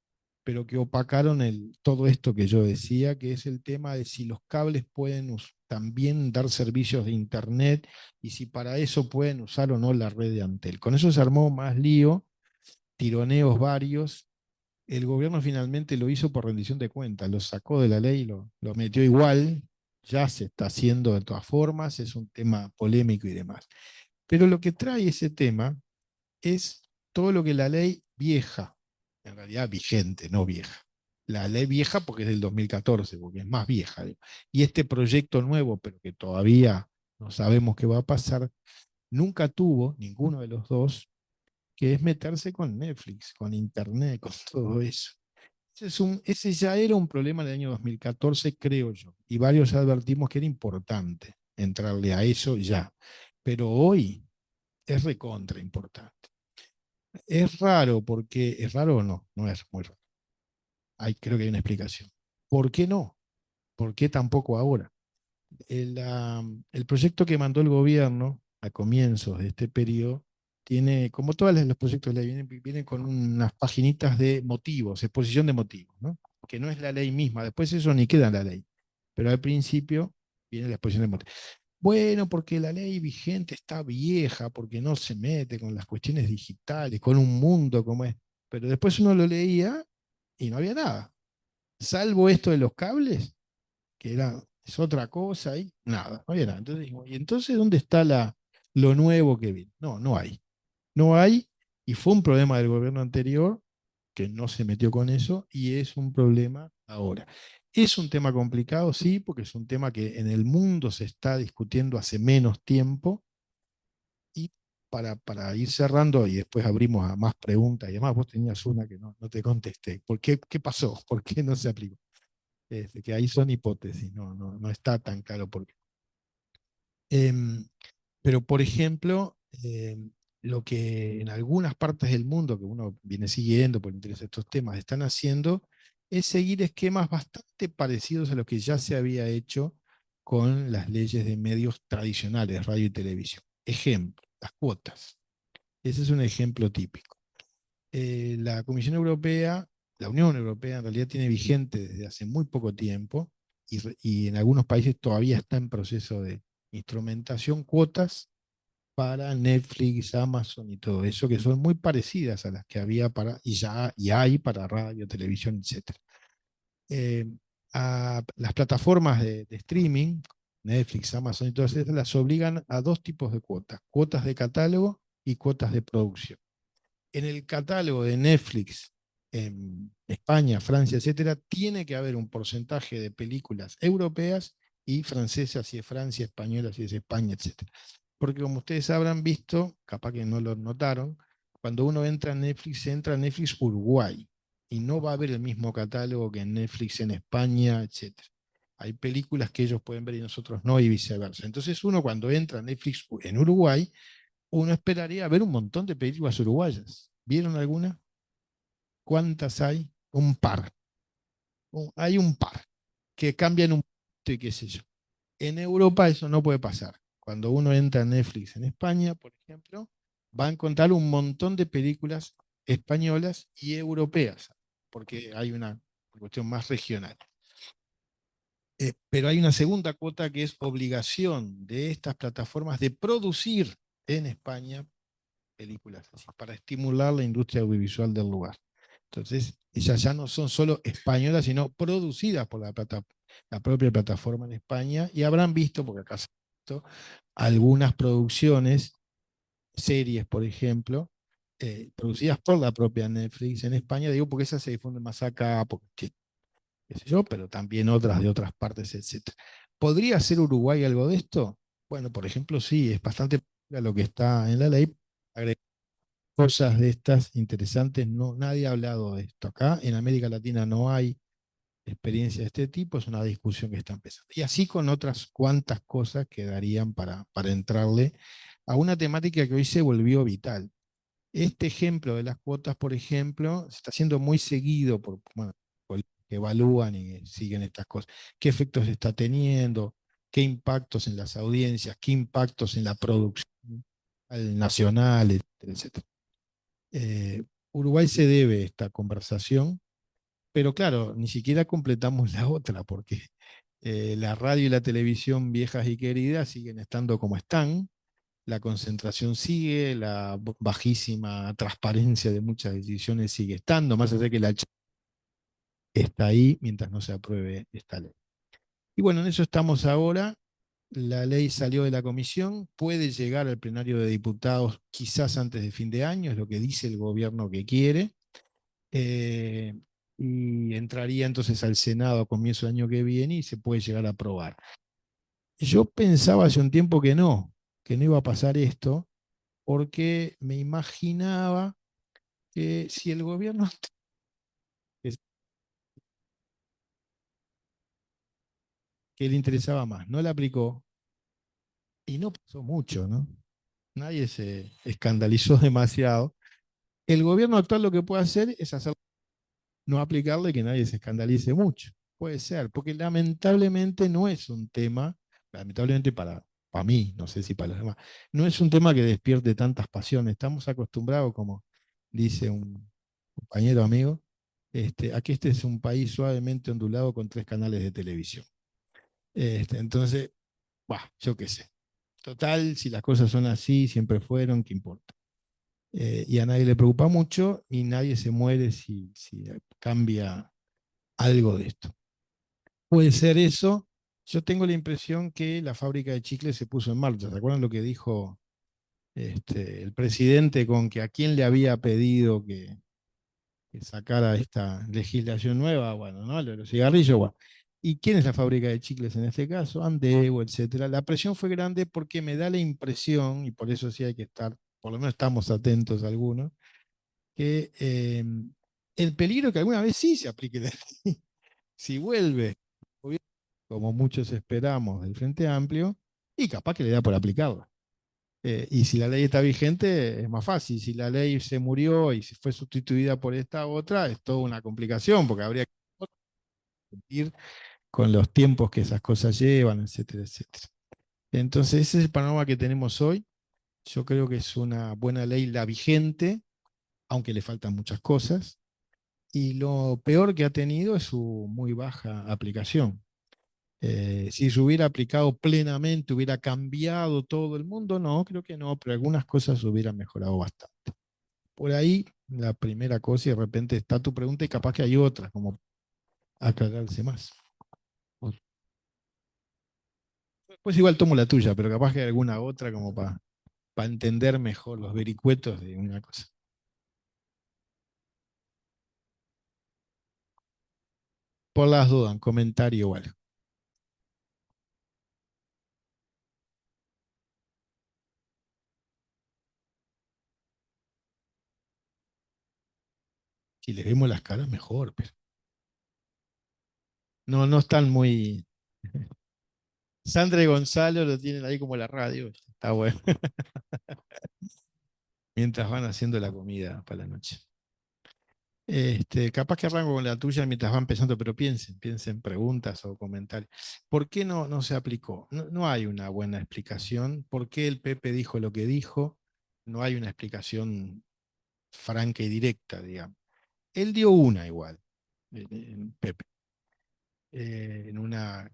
pero que opacaron todo esto que yo decía, que es el tema de si los cables pueden también dar servicios de Internet y si para eso pueden usar o no la red de Antel. Con eso se armó más lío, tironeos varios. El gobierno finalmente lo hizo por rendición de cuentas, lo sacó de la ley, lo metió igual, ya se está haciendo de todas formas, es un tema polémico y demás. Pero lo que trae ese tema es todo lo que la ley vieja, en realidad vigente, no vieja. La ley vieja porque es del 2014, porque es más vieja. Y este proyecto nuevo, pero que todavía no sabemos qué va a pasar, nunca tuvo, ninguno de los dos, que es meterse con Netflix, con Internet, con todo eso. Ese ya era un problema en el año 2014, creo yo, y varios advertimos que era importante entrarle a eso ya. Pero hoy es recontra importante. Es raro porque, ¿es raro o no? No es muy raro. Creo que hay una explicación. ¿Por qué no? ¿Por qué tampoco ahora? El proyecto que mandó el gobierno a comienzos de este periodo tiene, como todos los proyectos de ley, vienen con unas paginitas de motivos, exposición de motivos, ¿no? Que no es la ley misma, después eso ni queda en la ley, pero al principio viene la exposición de motivos. Bueno, porque la ley vigente está vieja, porque no se mete con las cuestiones digitales, con un mundo como es. Pero después uno lo leía y no había nada. Salvo esto de los cables, que es otra cosa, y nada, no había nada. Entonces dijimos, ¿y entonces dónde está lo nuevo que viene? No, no hay. No hay, y fue un problema del gobierno anterior que no se metió con eso, y es un problema ahora. Es un tema complicado, sí, porque es un tema que en el mundo se está discutiendo hace menos tiempo, y para ir cerrando y después abrimos a más preguntas y demás, vos tenías una que no te contesté. ¿Por qué? ¿Qué pasó? ¿Por qué no se aplicó? Que ahí son hipótesis, no está tan claro por qué. Em, pero, por ejemplo, lo que en algunas partes del mundo que uno viene siguiendo por interés de estos temas están haciendo es seguir esquemas bastante parecidos a los que ya se había hecho con las leyes de medios tradicionales, radio y televisión. Ejemplo, las cuotas. Ese es un ejemplo típico. La Comisión Europea, la Unión Europea en realidad tiene vigente desde hace muy poco tiempo, y en algunos países todavía está en proceso de instrumentación, cuotas para Netflix, Amazon y todo eso, que son muy parecidas a las que había y hay para radio, televisión, etc. Eh, a las plataformas de streaming, Netflix, Amazon y todas esas, las obligan a dos tipos de cuotas: cuotas de catálogo y cuotas de producción. En el catálogo de Netflix, en España, Francia, etcétera, tiene que haber un porcentaje de películas europeas y francesas si es Francia, española si es España, etcétera. Porque como ustedes habrán visto, capaz que no lo notaron, cuando uno entra a Netflix Uruguay, y no va a haber el mismo catálogo que en Netflix en España, etcétera. Hay películas que ellos pueden ver y nosotros no, y viceversa. Entonces uno, cuando entra a Netflix en Uruguay, uno esperaría ver un montón de películas uruguayas. ¿Vieron alguna? ¿Cuántas hay? Un par. Hay un par que cambian un poquito y qué sé yo. En Europa eso no puede pasar. Cuando uno entra a Netflix en España, por ejemplo, va a encontrar un montón de películas españolas y europeas, porque hay una cuestión más regional. Pero hay una segunda cuota que es obligación de estas plataformas de producir en España películas así, para estimular la industria audiovisual del lugar. Entonces, ellas ya no son solo españolas, sino producidas por la propia plataforma en España, y habrán visto, porque acá se han visto, algunas producciones, series, por ejemplo, producidas por la propia Netflix en España, digo, porque esas se difunden más acá, porque, qué sé yo, pero también otras de otras partes, etc. ¿Podría hacer Uruguay algo de esto? Bueno, por ejemplo, sí, es bastante lo que está en la ley, cosas de estas interesantes. No, nadie ha hablado de esto acá. En América Latina no hay experiencia de este tipo, es una discusión que está empezando. Y así con otras cuantas cosas que darían para entrarle a una temática que hoy se volvió vital. Este ejemplo de las cuotas, por ejemplo, se está haciendo muy seguido bueno, por que evalúan y siguen estas cosas. ¿Qué efectos está teniendo? ¿Qué impactos en las audiencias? ¿Qué impactos en la producción nacional, etcétera, etcétera? eh, Uruguay se debe esta conversación, pero claro, ni siquiera completamos la otra, porque la radio y la televisión viejas y queridas siguen estando como están, la concentración sigue, la bajísima transparencia de muchas decisiones sigue estando, más allá de que la está ahí mientras no se apruebe esta ley. Y bueno, en eso estamos ahora. La ley salió de la comisión, puede llegar al plenario de diputados quizás antes de fin de año, es lo que dice el gobierno que quiere. eh, y entraría entonces al Senado a comienzo del año que viene y se puede llegar a aprobar. Yo pensaba hace un tiempo que no iba a pasar esto, porque me imaginaba que si el gobierno que le interesaba más no la aplicó, y no pasó mucho, ¿no? Nadie se escandalizó demasiado. El gobierno actual lo que puede hacer es hacer, no aplicarle, que nadie se escandalice mucho. Puede ser, porque lamentablemente no es un tema, lamentablemente para mí, no sé si para los demás, no es un tema que despierte tantas pasiones. Estamos acostumbrados, como dice un compañero amigo, a que este es un país suavemente ondulado con 3 canales de televisión. Entonces, bah, yo qué sé. Total, si las cosas son así, siempre fueron, ¿qué importa? Y a nadie le preocupa mucho y nadie se muere si cambia algo de esto. Puede ser eso. Yo tengo la impresión que la fábrica de chicles se puso en marcha. ¿Se acuerdan lo que dijo el presidente con que a quién le había pedido que sacara esta legislación nueva? Bueno, ¿no? Lo de los cigarrillos, bueno. ¿Y quién es la fábrica de chicles en este caso? Andeo, etcétera. La presión fue grande porque me da la impresión, y por eso sí hay que estar, por lo menos estamos atentos algunos, que el peligro que alguna vez sí se aplique la ley. Si vuelve, como muchos esperamos, del Frente Amplio, y capaz que le da por aplicarla. Y si la ley está vigente, es más fácil. Si la ley se murió y se fue sustituida por esta otra, es toda una complicación, porque habría que cumplir con los tiempos que esas cosas llevan, etcétera, etcétera. Entonces, ese es el panorama que tenemos hoy. Yo creo que es una buena ley la vigente, aunque le faltan muchas cosas. Y lo peor que ha tenido es su muy baja aplicación. Si se hubiera aplicado plenamente, hubiera cambiado todo el mundo, no, creo que no, pero algunas cosas hubieran mejorado bastante. Por ahí, la primera cosa, y de repente está tu pregunta y capaz que hay otra, como aclararse más. Pues igual tomo la tuya, pero capaz que hay alguna otra como para entender mejor los vericuetos de una cosa. Por las dudas, un comentario o algo. Si les vemos las caras, mejor, pero no, no están muy. Sandra y Gonzalo lo tienen ahí como la radio. Está bueno. Mientras van haciendo la comida para la noche. Capaz que arranco con la tuya mientras van empezando, pero piensen preguntas o comentarios. ¿Por qué no se aplicó? No, no hay una buena explicación. ¿Por qué el Pepe dijo lo que dijo? No hay una explicación franca y directa, digamos. Él dio una igual, Pepe.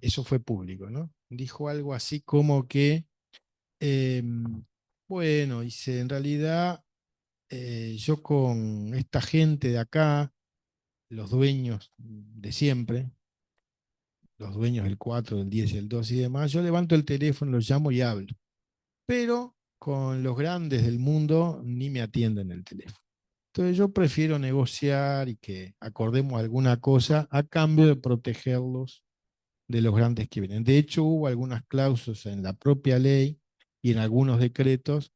Eso fue público, ¿no? Dijo algo así como que, bueno, dice, en realidad yo con esta gente de acá, los dueños de siempre, los dueños del 4 del 10 y el 2 y demás, yo levanto el teléfono, los llamo y hablo. Pero con los grandes del mundo ni me atienden el teléfono. Entonces yo prefiero negociar y que acordemos alguna cosa a cambio de protegerlos de los grandes que vienen. De hecho, hubo algunas cláusulas en la propia ley y en algunos decretos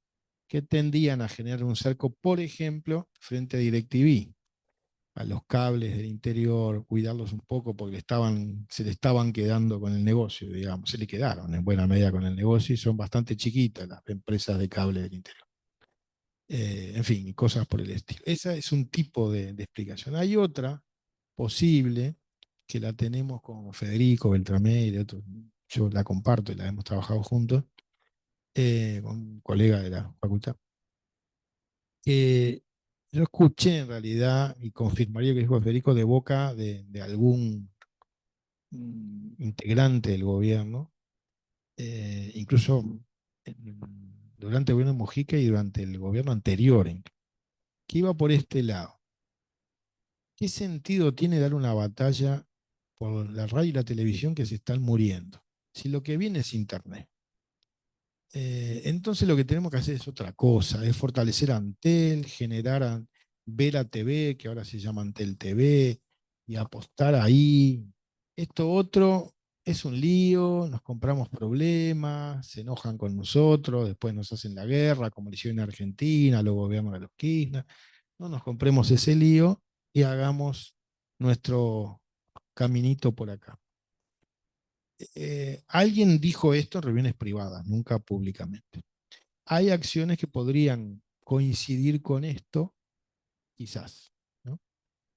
que tendían a generar un cerco, por ejemplo, frente a DirecTV, a los cables del interior, cuidarlos un poco porque se le estaban quedando con el negocio, digamos, se le quedaron en buena medida con el negocio y son bastante chiquitas las empresas de cable del interior. En fin, y cosas por el estilo. Esa es un tipo de explicación. Hay otra posible que la tenemos con Federico Beltramé y de otros, yo la comparto y la hemos trabajado juntos, con un colega de la facultad, que yo escuché en realidad, y confirmaría que dijo Federico, de boca de algún integrante del gobierno, incluso durante el gobierno de Mujica y durante el gobierno anterior, que iba por este lado. ¿Qué sentido tiene dar una batalla por la radio y la televisión que se están muriendo? Si lo que viene es Internet. Entonces lo que tenemos que hacer es otra cosa, es fortalecer a Antel, generar Vera TV, que ahora se llama Antel TV, y apostar ahí. Esto otro es un lío, nos compramos problemas, se enojan con nosotros, después nos hacen la guerra, como le hicieron en Argentina, los gobiernos de los Kirchner. No nos compremos ese lío y hagamos nuestro caminito por acá. Alguien dijo esto en reuniones privadas, nunca públicamente. Hay acciones que podrían coincidir con esto, quizás, ¿no?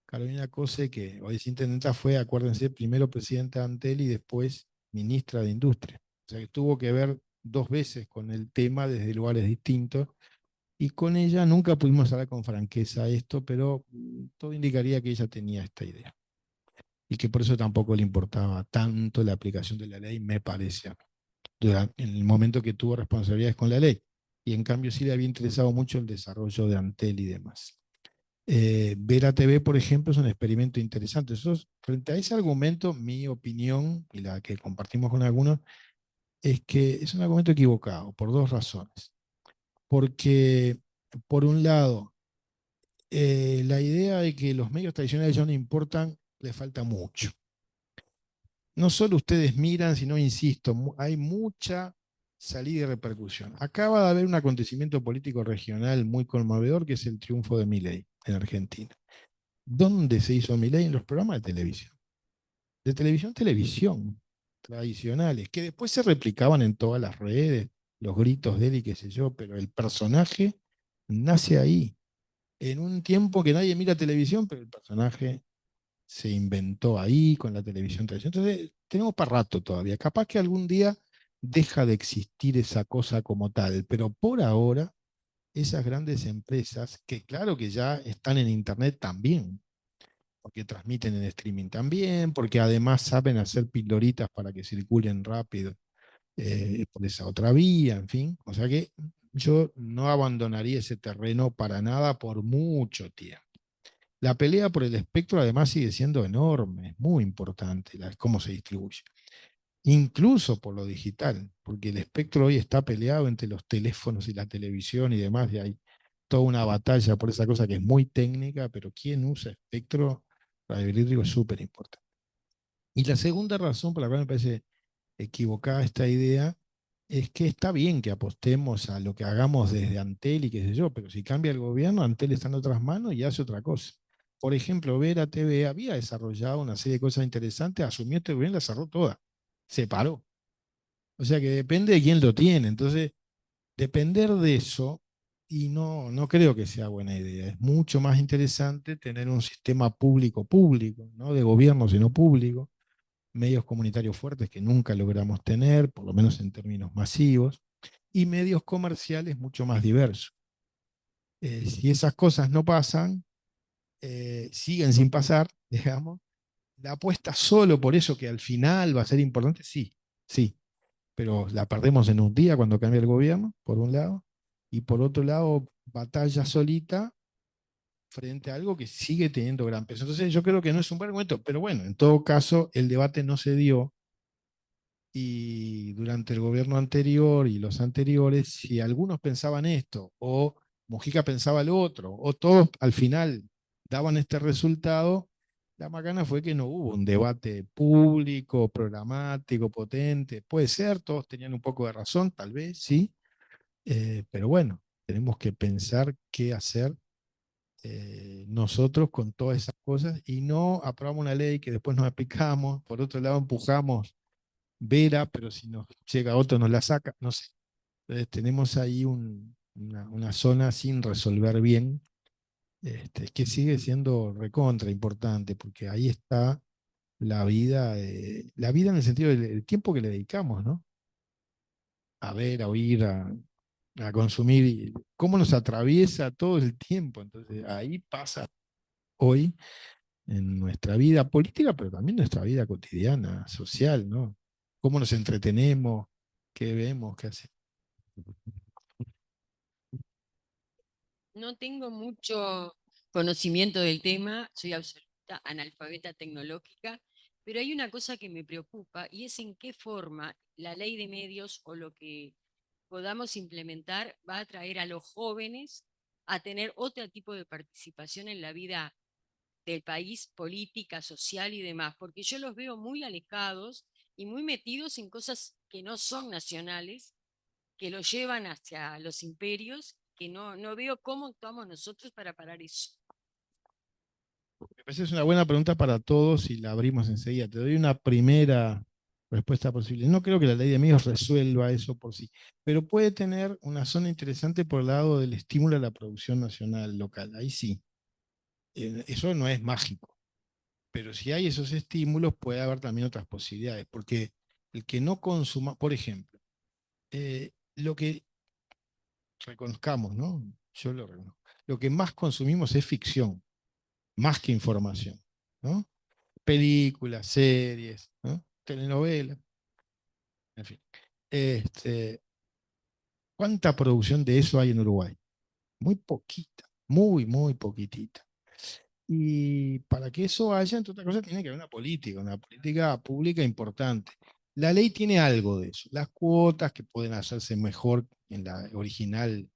Carolina Cose, que hoy es intendenta, fue, acuérdense, primero presidenta de Antel y después ministra de Industria. O sea que tuvo que ver 2 veces con el tema desde lugares distintos, y con ella nunca pudimos hablar con franqueza esto, pero todo indicaría que ella tenía esta idea y que por eso tampoco le importaba tanto la aplicación de la ley, me parece, en el momento que tuvo responsabilidades con la ley. Y en cambio sí le había interesado mucho el desarrollo de Antel y demás. Vera TV, por ejemplo, es un experimento interesante. Frente a ese argumento, mi opinión, y la que compartimos con algunos, es que es un argumento equivocado por 2 razones. Porque, por un lado, la idea de que los medios tradicionales ya no importan le falta mucho. No solo ustedes miran, sino, insisto, hay mucha salida y repercusión. Acaba de haber un acontecimiento político regional muy conmovedor, que es el triunfo de Milei en Argentina. ¿Dónde se hizo Milei? En los programas de televisión. De televisión, tradicionales, que después se replicaban en todas las redes, los gritos de él y qué sé yo, pero el personaje nace ahí, en un tiempo que nadie mira televisión, pero el personaje se inventó ahí con la televisión tradicional. Entonces, tenemos para rato todavía. Capaz que algún día deja de existir esa cosa como tal, pero por ahora, esas grandes empresas, que claro que ya están en Internet también, porque transmiten en streaming también, porque además saben hacer pildoritas para que circulen rápido por esa otra vía, en fin. O sea que yo no abandonaría ese terreno para nada por mucho tiempo. La pelea por el espectro además sigue siendo enorme, es muy importante cómo se distribuye. Incluso por lo digital, porque el espectro hoy está peleado entre los teléfonos y la televisión y demás, y hay toda una batalla por esa cosa que es muy técnica, pero quien usa espectro radioeléctrico es súper importante. Y la segunda razón por la cual me parece equivocada esta idea es que está bien que apostemos a lo que hagamos desde Antel y qué sé yo, pero si cambia el gobierno, Antel está en otras manos y hace otra cosa. Por ejemplo, Vera TV había desarrollado una serie de cosas interesantes, asumió este gobierno y la cerró toda. Se paró. O sea que depende de quién lo tiene. Entonces, depender de eso, y no creo que sea buena idea. Es mucho más interesante tener un sistema público, no de gobierno, sino público, medios comunitarios fuertes que nunca logramos tener, por lo menos en términos masivos, y medios comerciales mucho más diversos. Si esas cosas no pasan, siguen sin pasar, digamos, la apuesta solo por eso que al final va a ser importante, sí, sí, pero la perdemos en un día cuando cambia el gobierno, por un lado, y por otro lado, batalla solita frente a algo que sigue teniendo gran peso. Entonces yo creo que no es un buen argumento, pero bueno, en todo caso, el debate no se dio. Y durante el gobierno anterior y los anteriores, si algunos pensaban esto, o Mujica pensaba lo otro, o todos al final daban este resultado, la macana fue que no hubo un debate público, programático, potente. Puede ser, todos tenían un poco de razón, tal vez, sí, pero bueno, tenemos que pensar qué hacer nosotros con todas esas cosas y no aprobamos una ley que después nos aplicamos, por otro lado empujamos Vera, pero si nos llega otro nos la saca, no sé. Entonces tenemos ahí una zona sin resolver bien, que sigue siendo recontra importante, porque ahí está la vida en el sentido del tiempo que le dedicamos, ¿no? A ver, a oír, a consumir, y cómo nos atraviesa todo el tiempo. Entonces ahí pasa hoy en nuestra vida política, pero también en nuestra vida cotidiana, social, ¿no? Cómo nos entretenemos, qué vemos, qué hacemos. No tengo mucho conocimiento del tema, soy absoluta analfabeta tecnológica, pero hay una cosa que me preocupa y es en qué forma la ley de medios o lo que podamos implementar va a atraer a los jóvenes a tener otro tipo de participación en la vida del país, política, social y demás, porque yo los veo muy alejados y muy metidos en cosas que no son nacionales, que los llevan hacia los imperios, que no veo cómo actuamos nosotros para parar eso. Me parece que es una buena pregunta para todos y la abrimos enseguida. Te doy una primera respuesta posible. No creo que la ley de medios resuelva eso por sí, pero puede tener una zona interesante por el lado del estímulo a la producción nacional local. Ahí sí. Eso no es mágico, pero si hay esos estímulos puede haber también otras posibilidades, porque el que no consuma, por ejemplo, Lo que reconozcamos, ¿no? Yo lo reconozco. Lo que más consumimos es ficción, más que información, ¿no? Películas, series, ¿no? Telenovelas, en fin. Este, ¿Cuánta producción de eso hay en Uruguay? Muy poquita, muy poquitita. Y para que eso haya, entre otras cosas, tiene que haber una política pública importante. La ley tiene algo de eso. Las cuotas que pueden hacerse mejor en la original,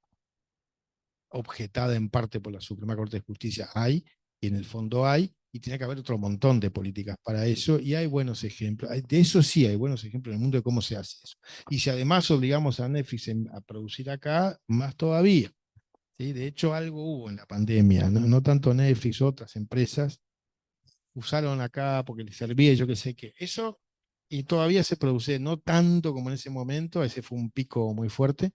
objetada en parte por la Suprema Corte de Justicia, hay, y en el fondo hay, y tiene que haber otro montón de políticas para eso, y hay buenos ejemplos. De eso sí hay buenos ejemplos en el mundo de cómo se hace eso. Y si además obligamos a Netflix a producir acá, más todavía. ¿Sí? De hecho, algo hubo en la pandemia, no tanto Netflix, otras empresas usaron acá porque les servía, yo qué sé qué. Eso, y todavía se produce, no tanto como en ese momento, ese fue un pico muy fuerte,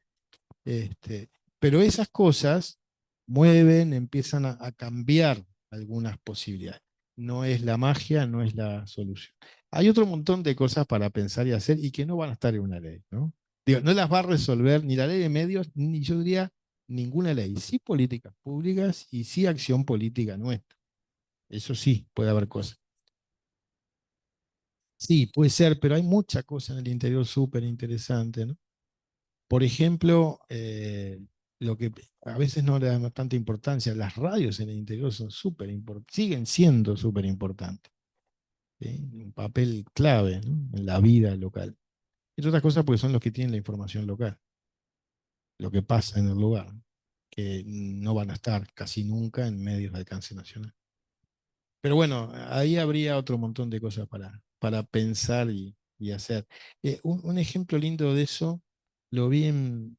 este, pero esas cosas mueven, empiezan a cambiar algunas posibilidades. No es la magia, no es la solución. Hay otro montón de cosas para pensar y hacer y que no van a estar en una ley, ¿no? Digo, no las va a resolver ni la ley de medios, ni yo diría ninguna ley. Sí políticas públicas y sí acción política nuestra. Eso sí, puede haber cosas. Sí, puede ser, pero hay mucha cosa en el interior súper interesante, ¿no? Por ejemplo, lo que a veces no le damos tanta importancia, las radios en el interior son súper importantes, siguen siendo súper importantes, ¿sí? Un papel clave, ¿no? En la vida local. Entre otras cosas porque son los que tienen la información local, lo que pasa en el lugar, que no van a estar casi nunca en medios de alcance nacional. Pero bueno, ahí habría otro montón de cosas para pensar y hacer. Un ejemplo lindo de eso lo vi en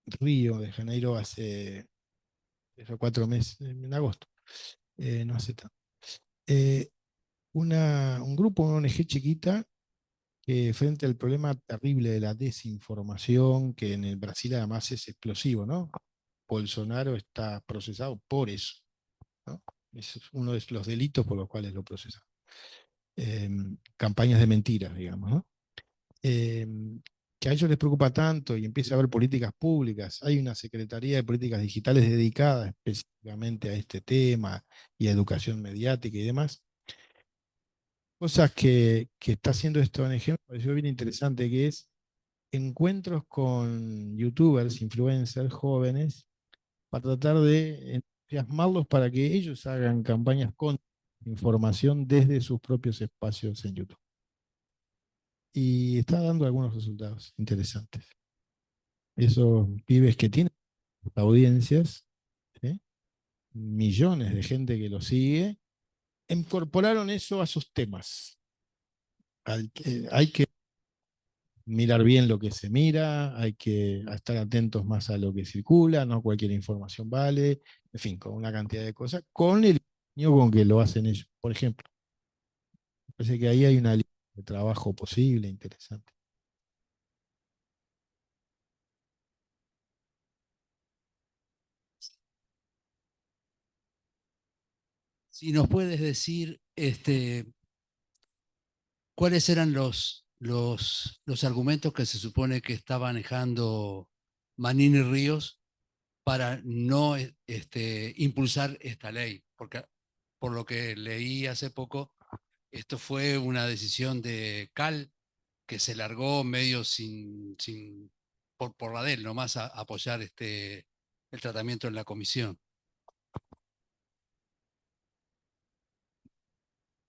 Río de Janeiro hace 3 o 4 meses, en agosto, no hace tanto. Eh, un grupo, una ONG chiquita, que frente al problema terrible de la desinformación, que en el Brasil además es explosivo, ¿no? Bolsonaro está procesado por eso, ¿no? Es uno de los delitos por los cuales lo procesan. Campañas de mentiras, digamos, ¿no? Eh, que a ellos les preocupa tanto y empieza a haber políticas públicas. Hay una Secretaría de Políticas Digitales dedicada específicamente a este tema y a educación mediática y demás. Cosas que está haciendo esto ONG me pareció bien interesante, que es encuentros con youtubers, influencers jóvenes, para tratar de entusiasmarlos para que ellos hagan campañas con información desde sus propios espacios en YouTube. Y está dando algunos resultados interesantes. Esos pibes que tienen audiencias, ¿sí? Millones de gente que lo sigue, incorporaron eso a sus temas. Hay que mirar bien lo que se mira, hay que estar atentos más a lo que circula, no cualquier información vale, en fin, con una cantidad de cosas, con el ingenio con que lo hacen ellos. Por ejemplo, parece que ahí hay una línea de trabajo posible, interesante. Si nos puedes decir cuáles eran los argumentos que se supone que está manejando Manini Ríos para no impulsar esta ley, porque por lo que leí hace poco, esto fue una decisión de Cal que se largó medio por la de él, nomás a apoyar el tratamiento en la comisión.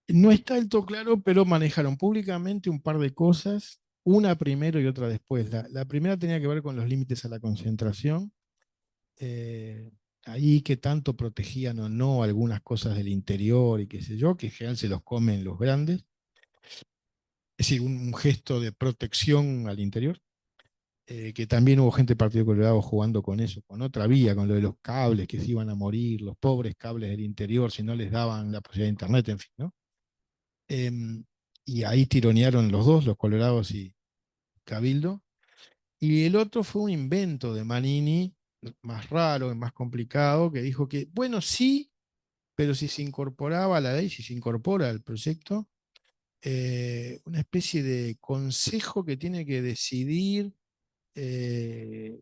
No está del todo claro, pero manejaron públicamente un par de cosas, una primero y otra después. La primera tenía que ver con los límites a la concentración, eh, ahí que tanto protegían o no algunas cosas del interior y qué sé yo, que en general se los comen los grandes. Es decir, un gesto de protección al interior, que también hubo gente del Partido Colorado jugando con eso, con otra vía, con lo de los cables que se iban a morir, los pobres cables del interior, si no les daban la posibilidad de internet, en fin, ¿no? Y ahí tironearon los dos, los Colorados y Cabildo. Y el otro fue un invento de Manini, más raro y más complicado, que dijo que, bueno, sí, pero si se incorporaba a la ley, si se incorpora al proyecto, una especie de consejo que tiene que decidir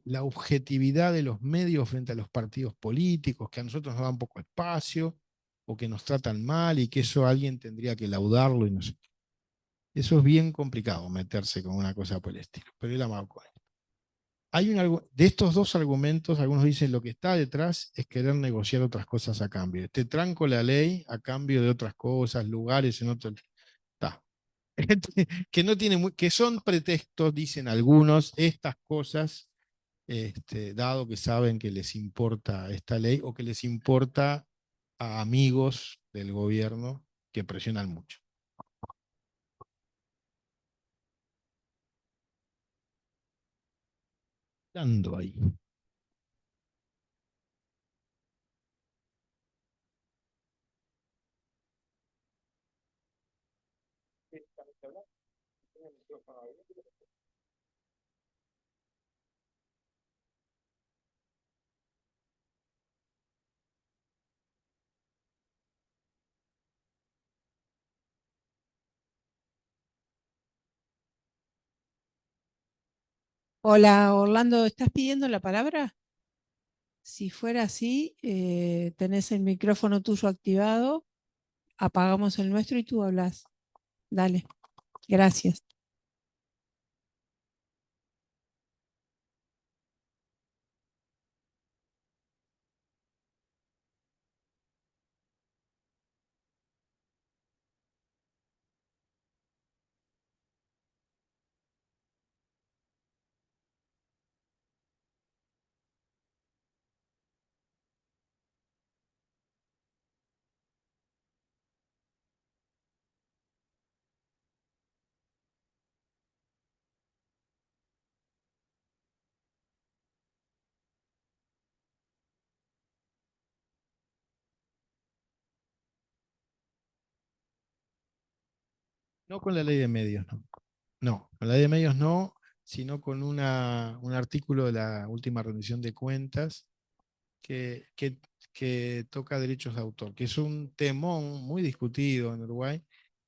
la objetividad de los medios frente a los partidos políticos, que a nosotros nos dan poco espacio o que nos tratan mal y que eso alguien tendría que laudarlo y no sé. Eso es bien complicado meterse con una cosa por el estilo, pero él amaba con él. De estos dos argumentos, algunos dicen lo que está detrás es querer negociar otras cosas a cambio. Te tranco la ley a cambio de otras cosas, lugares en otro. Está. Que no tiene que son pretextos, dicen algunos, estas cosas, dado que saben que les importa esta ley o que les importa a amigos del gobierno que presionan mucho. Dando ahí. Hola, Orlando, ¿estás pidiendo la palabra? Si fuera así, tenés el micrófono tuyo activado, apagamos el nuestro y tú hablas. Dale, gracias. No con la ley de medios, no. No, con la ley de medios no, sino con un artículo de la última rendición de cuentas que, que, que toca derechos de autor, que es un temón muy discutido en Uruguay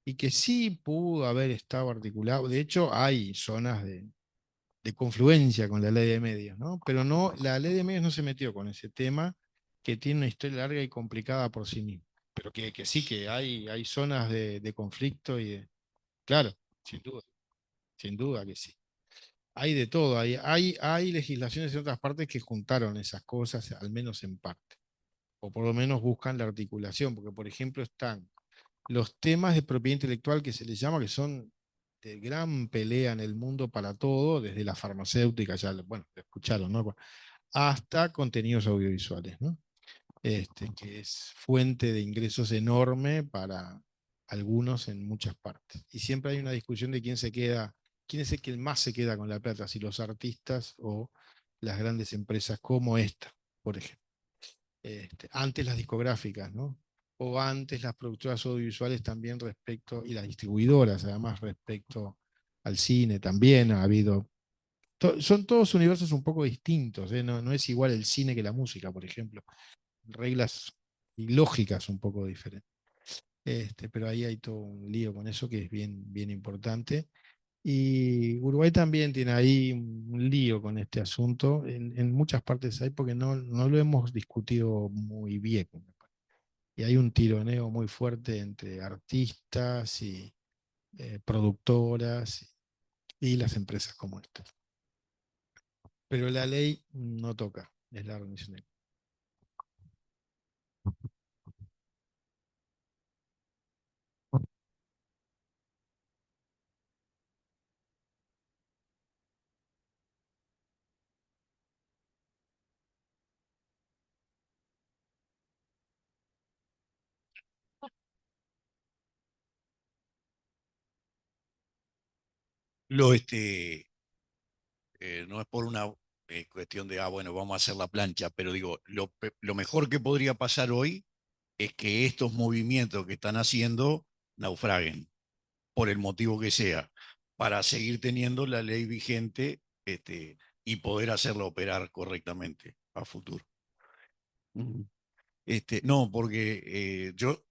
y que sí pudo haber estado articulado. De hecho, hay zonas de confluencia con la ley de medios, ¿no? Pero no, la ley de medios no se metió con ese tema que tiene una historia larga y complicada por sí mismo. Pero que sí que hay zonas de conflicto y de. Claro, sin duda que sí. Hay de todo, hay legislaciones en otras partes que juntaron esas cosas, al menos en parte, o por lo menos buscan la articulación, porque por ejemplo están los temas de propiedad intelectual que se les llama, que son de gran pelea en el mundo para todo, desde la farmacéutica, ya, bueno, lo escucharon, ¿no? Hasta contenidos audiovisuales, ¿no? Que es fuente de ingresos enorme para algunos en muchas partes. Y siempre hay una discusión de quién se queda, quién es el que más se queda con la plata, si los artistas o las grandes empresas como esta, por ejemplo. Antes las discográficas, ¿no? O antes las productoras audiovisuales también respecto, y las distribuidoras además respecto al cine también ha habido. Son todos universos un poco distintos, ¿eh? No es igual el cine que la música, por ejemplo. Reglas y lógicas un poco diferentes. Pero ahí hay todo un lío con eso que es bien, bien importante. Y Uruguay también tiene ahí un lío con este asunto. En muchas partes hay porque no lo hemos discutido muy bien. Y hay un tironeo muy fuerte entre artistas y productoras y las empresas como esta. Pero la ley no toca, es la rendición de. Lo, no es por una cuestión de, bueno, vamos a hacer la plancha, pero digo, lo mejor que podría pasar hoy es que estos movimientos que están haciendo naufraguen, por el motivo que sea, para seguir teniendo la ley vigente y poder hacerla operar correctamente a futuro. No, porque yo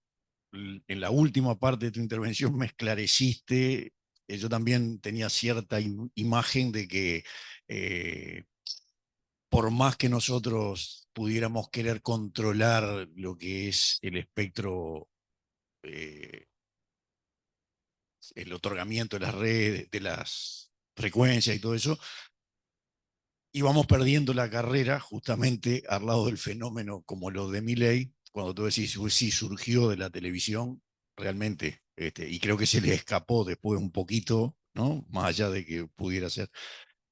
en la última parte de tu intervención me esclareciste. Yo también tenía cierta imagen de que por más que nosotros pudiéramos querer controlar lo que es el espectro, el otorgamiento de las redes, de las frecuencias y todo eso, íbamos perdiendo la carrera justamente al lado del fenómeno como lo de Milei, cuando tú decís, "Uy, sí, surgió de la televisión, realmente, y creo que se le escapó después un poquito, ¿no? Más allá de que pudiera ser.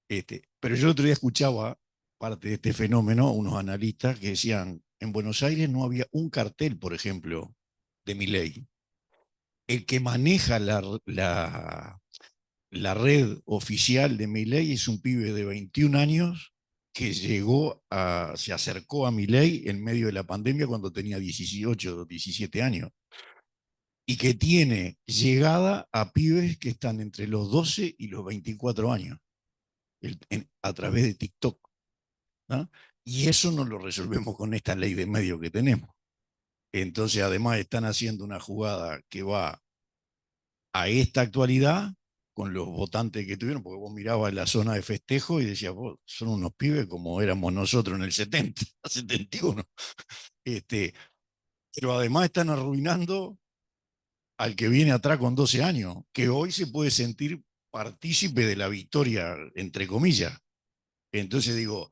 Pero yo el otro día escuchaba parte de este fenómeno, unos analistas que decían, en Buenos Aires no había un cartel, por ejemplo, de Milei. El que maneja la red oficial de Milei es un pibe de 21 años que se acercó a Milei en medio de la pandemia cuando tenía 18 o 17 años y que tiene llegada a pibes que están entre los 12 y los 24 años a través de TikTok, ¿no? Y eso no lo resolvemos con esta ley de medios que tenemos. Entonces, además, están haciendo una jugada que va a esta actualidad con los votantes que tuvieron, porque vos mirabas la zona de festejo y decías, vos, son unos pibes como éramos nosotros en el 70, 71. Pero además están arruinando al que viene atrás con 12 años, que hoy se puede sentir partícipe de la victoria, entre comillas. Entonces digo,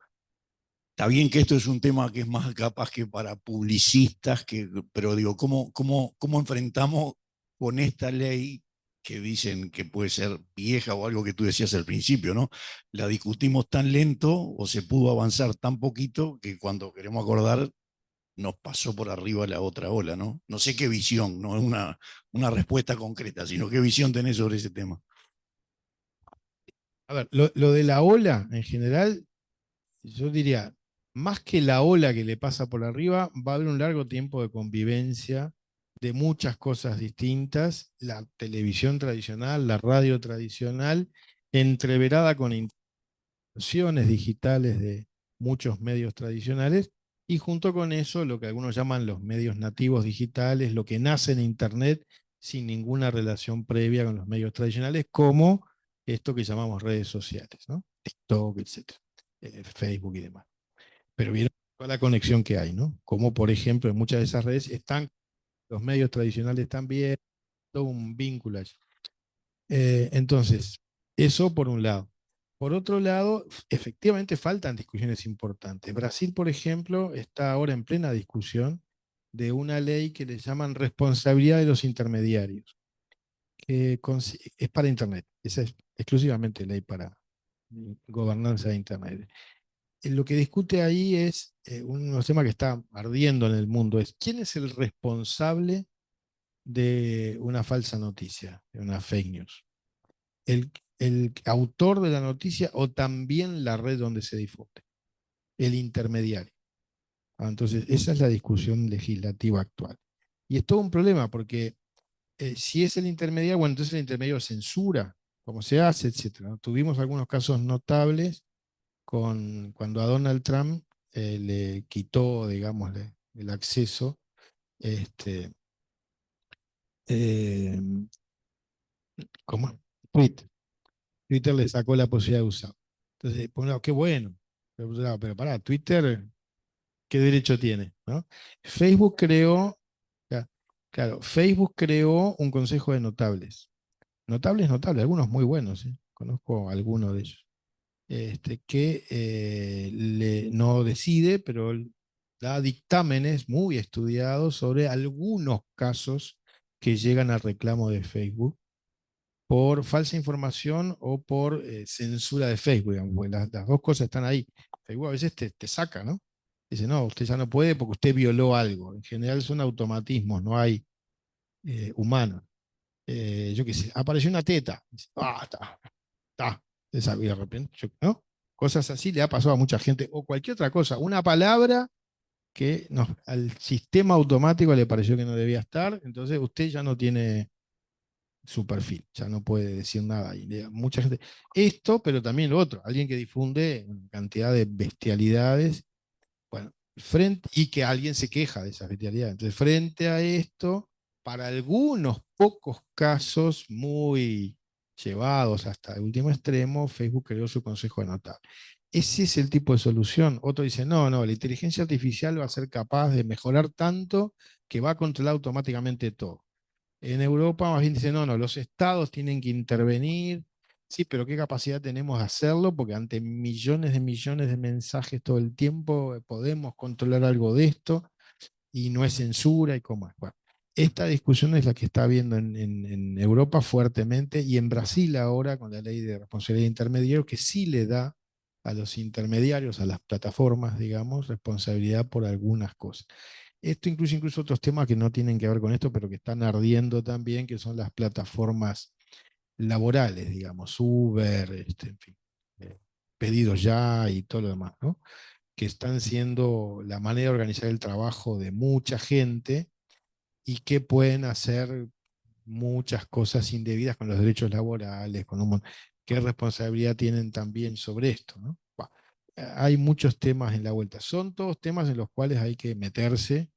está bien que esto es un tema que es más capaz que para publicistas, pero digo, ¿cómo enfrentamos con esta ley que dicen que puede ser vieja o algo que tú decías al principio, ¿no? La discutimos tan lento o se pudo avanzar tan poquito que cuando queremos acordar nos pasó por arriba la otra ola, ¿no? No sé qué visión, no es una respuesta concreta, sino qué visión tenés sobre ese tema. A ver, lo de la ola en general, yo diría, más que la ola que le pasa por arriba, va a haber un largo tiempo de convivencia de muchas cosas distintas, la televisión tradicional, la radio tradicional, entreverada con inversiones digitales de muchos medios tradicionales, y junto con eso lo que algunos llaman los medios nativos digitales, lo que nace en Internet sin ninguna relación previa con los medios tradicionales, como esto que llamamos redes sociales, ¿no? TikTok, etcétera, Facebook y demás. Pero vieron toda la conexión que hay, ¿no? Como por ejemplo en muchas de esas redes están los medios tradicionales también, todo un vínculo allí. Entonces, eso por un lado. Por otro lado, efectivamente faltan discusiones importantes. Brasil, por ejemplo, está ahora en plena discusión de una ley que le llaman responsabilidad de los intermediarios, que es para Internet. Esa es exclusivamente ley para gobernanza de Internet. Lo que discute ahí es uno de los temas que está ardiendo en el mundo, es quién es el responsable de una falsa noticia, de una fake news. El autor de la noticia o también la red donde se difunde, el intermediario. Entonces, esa es la discusión legislativa actual. Y es todo un problema porque si es el intermediario, bueno, entonces el intermediario censura cómo se hace, etc. ¿no? Tuvimos algunos casos notables cuando a Donald Trump le quitó, digamos, el acceso, este, eh, ¿cómo? Twitter. Twitter le sacó la posibilidad de usar. Entonces, bueno, qué bueno. Pero pará, Twitter, ¿qué derecho tiene? ¿No? Facebook creó, claro, Facebook creó un consejo de notables. Notables, algunos muy buenos, ¿eh? Conozco algunos de ellos. Que no decide, pero da dictámenes muy estudiados sobre algunos casos que llegan al reclamo de Facebook por falsa información o por censura de Facebook, digamos, porque las dos cosas están ahí. Facebook a veces te saca, ¿no? Dice, no, usted ya no puede porque usted violó algo. En general son automatismos, no hay humanos. Yo qué sé, apareció una teta. Dice, está, y de repente, ¿no? Cosas así le ha pasado a mucha gente, o cualquier otra cosa, una palabra que al sistema automático le pareció que no debía estar, entonces usted ya no tiene su perfil, ya no puede decir nada. Y mucha gente, esto, pero también lo otro, alguien que difunde una cantidad de bestialidades, bueno, y que alguien se queja de esas bestialidades. Entonces, frente a esto, para algunos pocos casos muy llevados hasta el último extremo, Facebook creó su consejo de notables. Ese es el tipo de solución. Otro dice, no, no, la inteligencia artificial va a ser capaz de mejorar tanto que va a controlar automáticamente todo. En Europa más bien dice, no, no, los estados tienen que intervenir. Sí, pero ¿qué capacidad tenemos de hacerlo? Porque ante millones de mensajes todo el tiempo podemos controlar algo de esto y no es censura y cómo es. Bueno, esta discusión es la que está habiendo en Europa fuertemente y en Brasil ahora con la ley de responsabilidad intermediario que sí le da a los intermediarios, a las plataformas, digamos, responsabilidad por algunas cosas. Esto incluye incluso otros temas que no tienen que ver con esto, pero que están ardiendo también, que son las plataformas laborales, digamos, Uber, en fin, pedidos ya y todo lo demás, ¿no? Que están siendo la manera de organizar el trabajo de mucha gente y que pueden hacer muchas cosas indebidas con los derechos laborales, ¿qué responsabilidad tienen también sobre esto? ¿No? Hay muchos temas en la vuelta. Son todos temas en los cuales hay que meterse.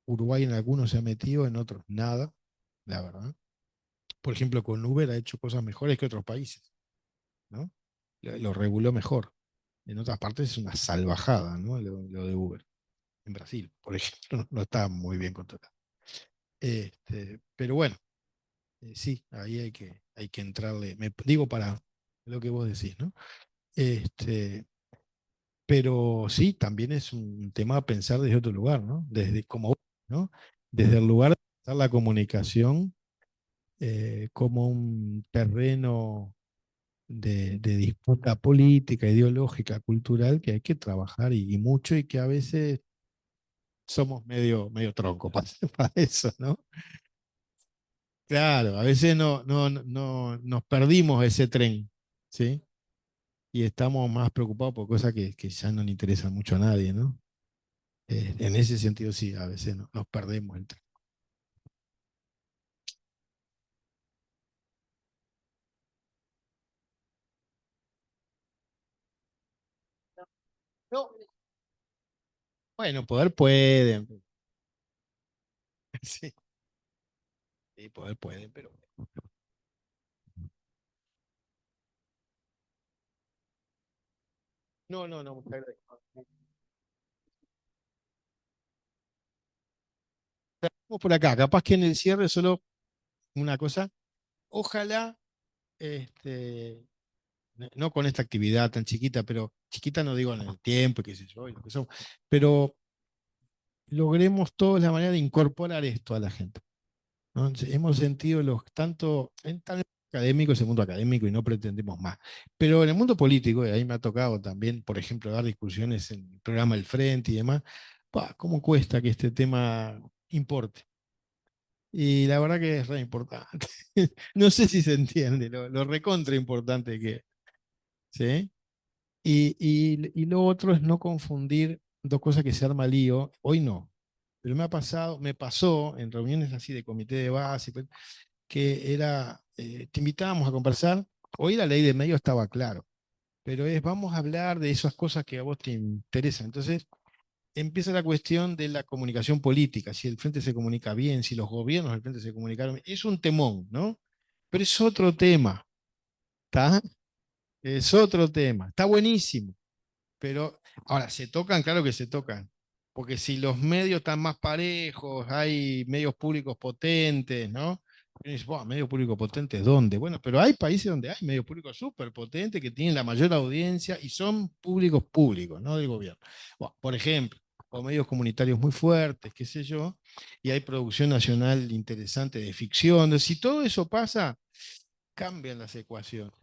Uruguay en algunos se ha metido, en otros nada, la verdad. Por ejemplo, con Uber ha hecho cosas mejores que otros países, ¿no? Lo reguló mejor. En otras partes es una salvajada, ¿no? Lo de Uber. En Brasil, por ejemplo, no está muy bien controlado. Pero bueno, sí, ahí hay que entrarle, digo para lo que vos decís, ¿no? Pero sí, también es un tema a pensar desde otro lugar, ¿no? Desde como, ¿no? Desde el lugar de pensar la comunicación como un terreno de disputa política, ideológica, cultural, que hay que trabajar y mucho y que a veces somos medio tronco para eso, ¿no? Claro, a veces no nos perdimos ese tren, ¿sí? Y estamos más preocupados por cosas que ya no le interesan mucho a nadie, ¿no? En ese sentido sí, a veces nos perdemos el tren. No, bueno, poder pueden. Sí, sí, poder pueden, pero no, muchas gracias. Vamos por acá, capaz que en el cierre solo una cosa. Ojalá, no con esta actividad tan chiquita, pero chiquita no digo en el tiempo, qué sé yo, y lo que somos, pero logremos todos la manera de incorporar esto a la gente, ¿no? Hemos sentido tanto en el académico, es el mundo académico y no pretendemos más, pero en el mundo político, y ahí me ha tocado también, por ejemplo, dar discusiones en el programa El Frente y demás, ¿cómo cuesta que este tema importe? Y la verdad que es re importante. No sé si se entiende lo recontra importante que es, ¿sí? Y lo otro es no confundir dos cosas que se arma lío. Hoy no, pero me pasó en reuniones así de comité de base, pues, que te invitábamos a conversar. Hoy la ley de medios estaba claro, pero vamos a hablar de esas cosas que a vos te interesan. Entonces, empieza la cuestión de la comunicación política, si el frente se comunica bien, si los gobiernos del frente se comunicaron bien. Es un temón, ¿no? Pero es otro tema, ¿está? Es otro tema. Está buenísimo. Pero ahora, se tocan, claro que se tocan. Porque si los medios están más parejos, hay medios públicos potentes, ¿no? Y uno dice, "Buah, medios públicos potentes, ¿dónde?". Bueno, pero hay países donde hay medios públicos súper potentes que tienen la mayor audiencia y son públicos públicos, no del gobierno. Buah, por ejemplo, o medios comunitarios muy fuertes, qué sé yo, y hay producción nacional interesante de ficción. Si todo eso pasa, cambian las ecuaciones.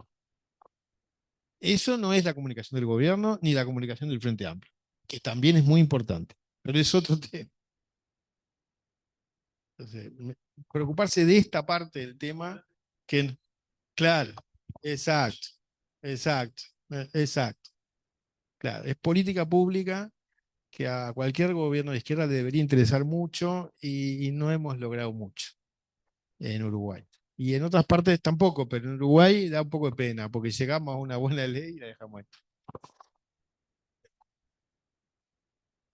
Eso no es la comunicación del gobierno ni la comunicación del Frente Amplio, que también es muy importante, pero es otro tema. Entonces, preocuparse de esta parte del tema, claro, exacto, exacto, exacto. Claro, es política pública que a cualquier gobierno de izquierda le debería interesar mucho y no hemos logrado mucho en Uruguay. Y en otras partes tampoco, pero en Uruguay da un poco de pena, porque llegamos a una buena ley y la dejamos ahí.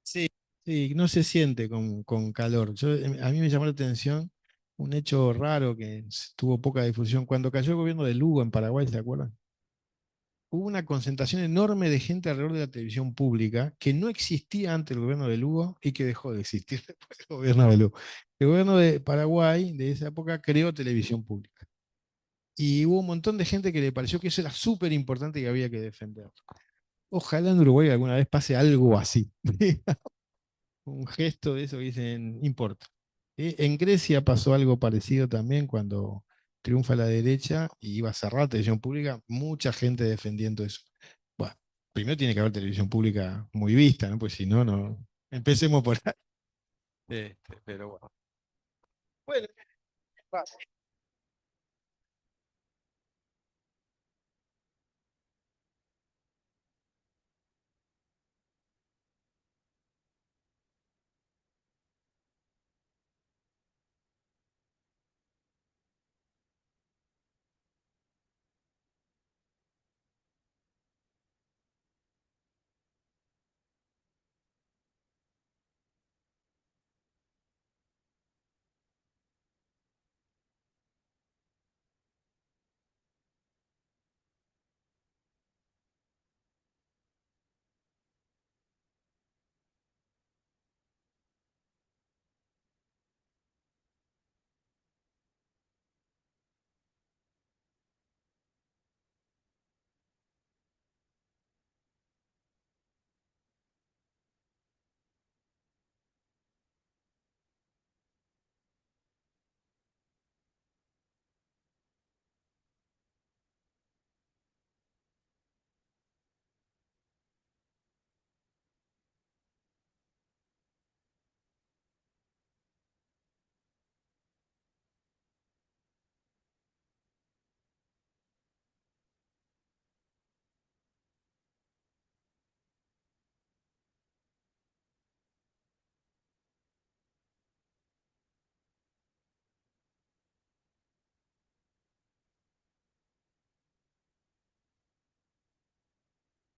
Sí, sí, no se siente con calor. A mí me llamó la atención un hecho raro que tuvo poca difusión. Cuando cayó el gobierno de Lugo en Paraguay, ¿se acuerdan? Hubo una concentración enorme de gente alrededor de la televisión pública que no existía antes del gobierno de Lugo y que dejó de existir después del gobierno de Lugo. El gobierno de Paraguay de esa época creó televisión pública. Y hubo un montón de gente que le pareció que eso era súper importante y que había que defender. Ojalá en Uruguay alguna vez pase algo así. Un gesto de eso que dicen, importa. En Grecia pasó algo parecido también cuando triunfa la derecha y iba a cerrar televisión pública, mucha gente defendiendo eso. Bueno, primero tiene que haber televisión pública muy vista, ¿no? Pues si no, no. Empecemos por ahí. Pero bueno. Bueno,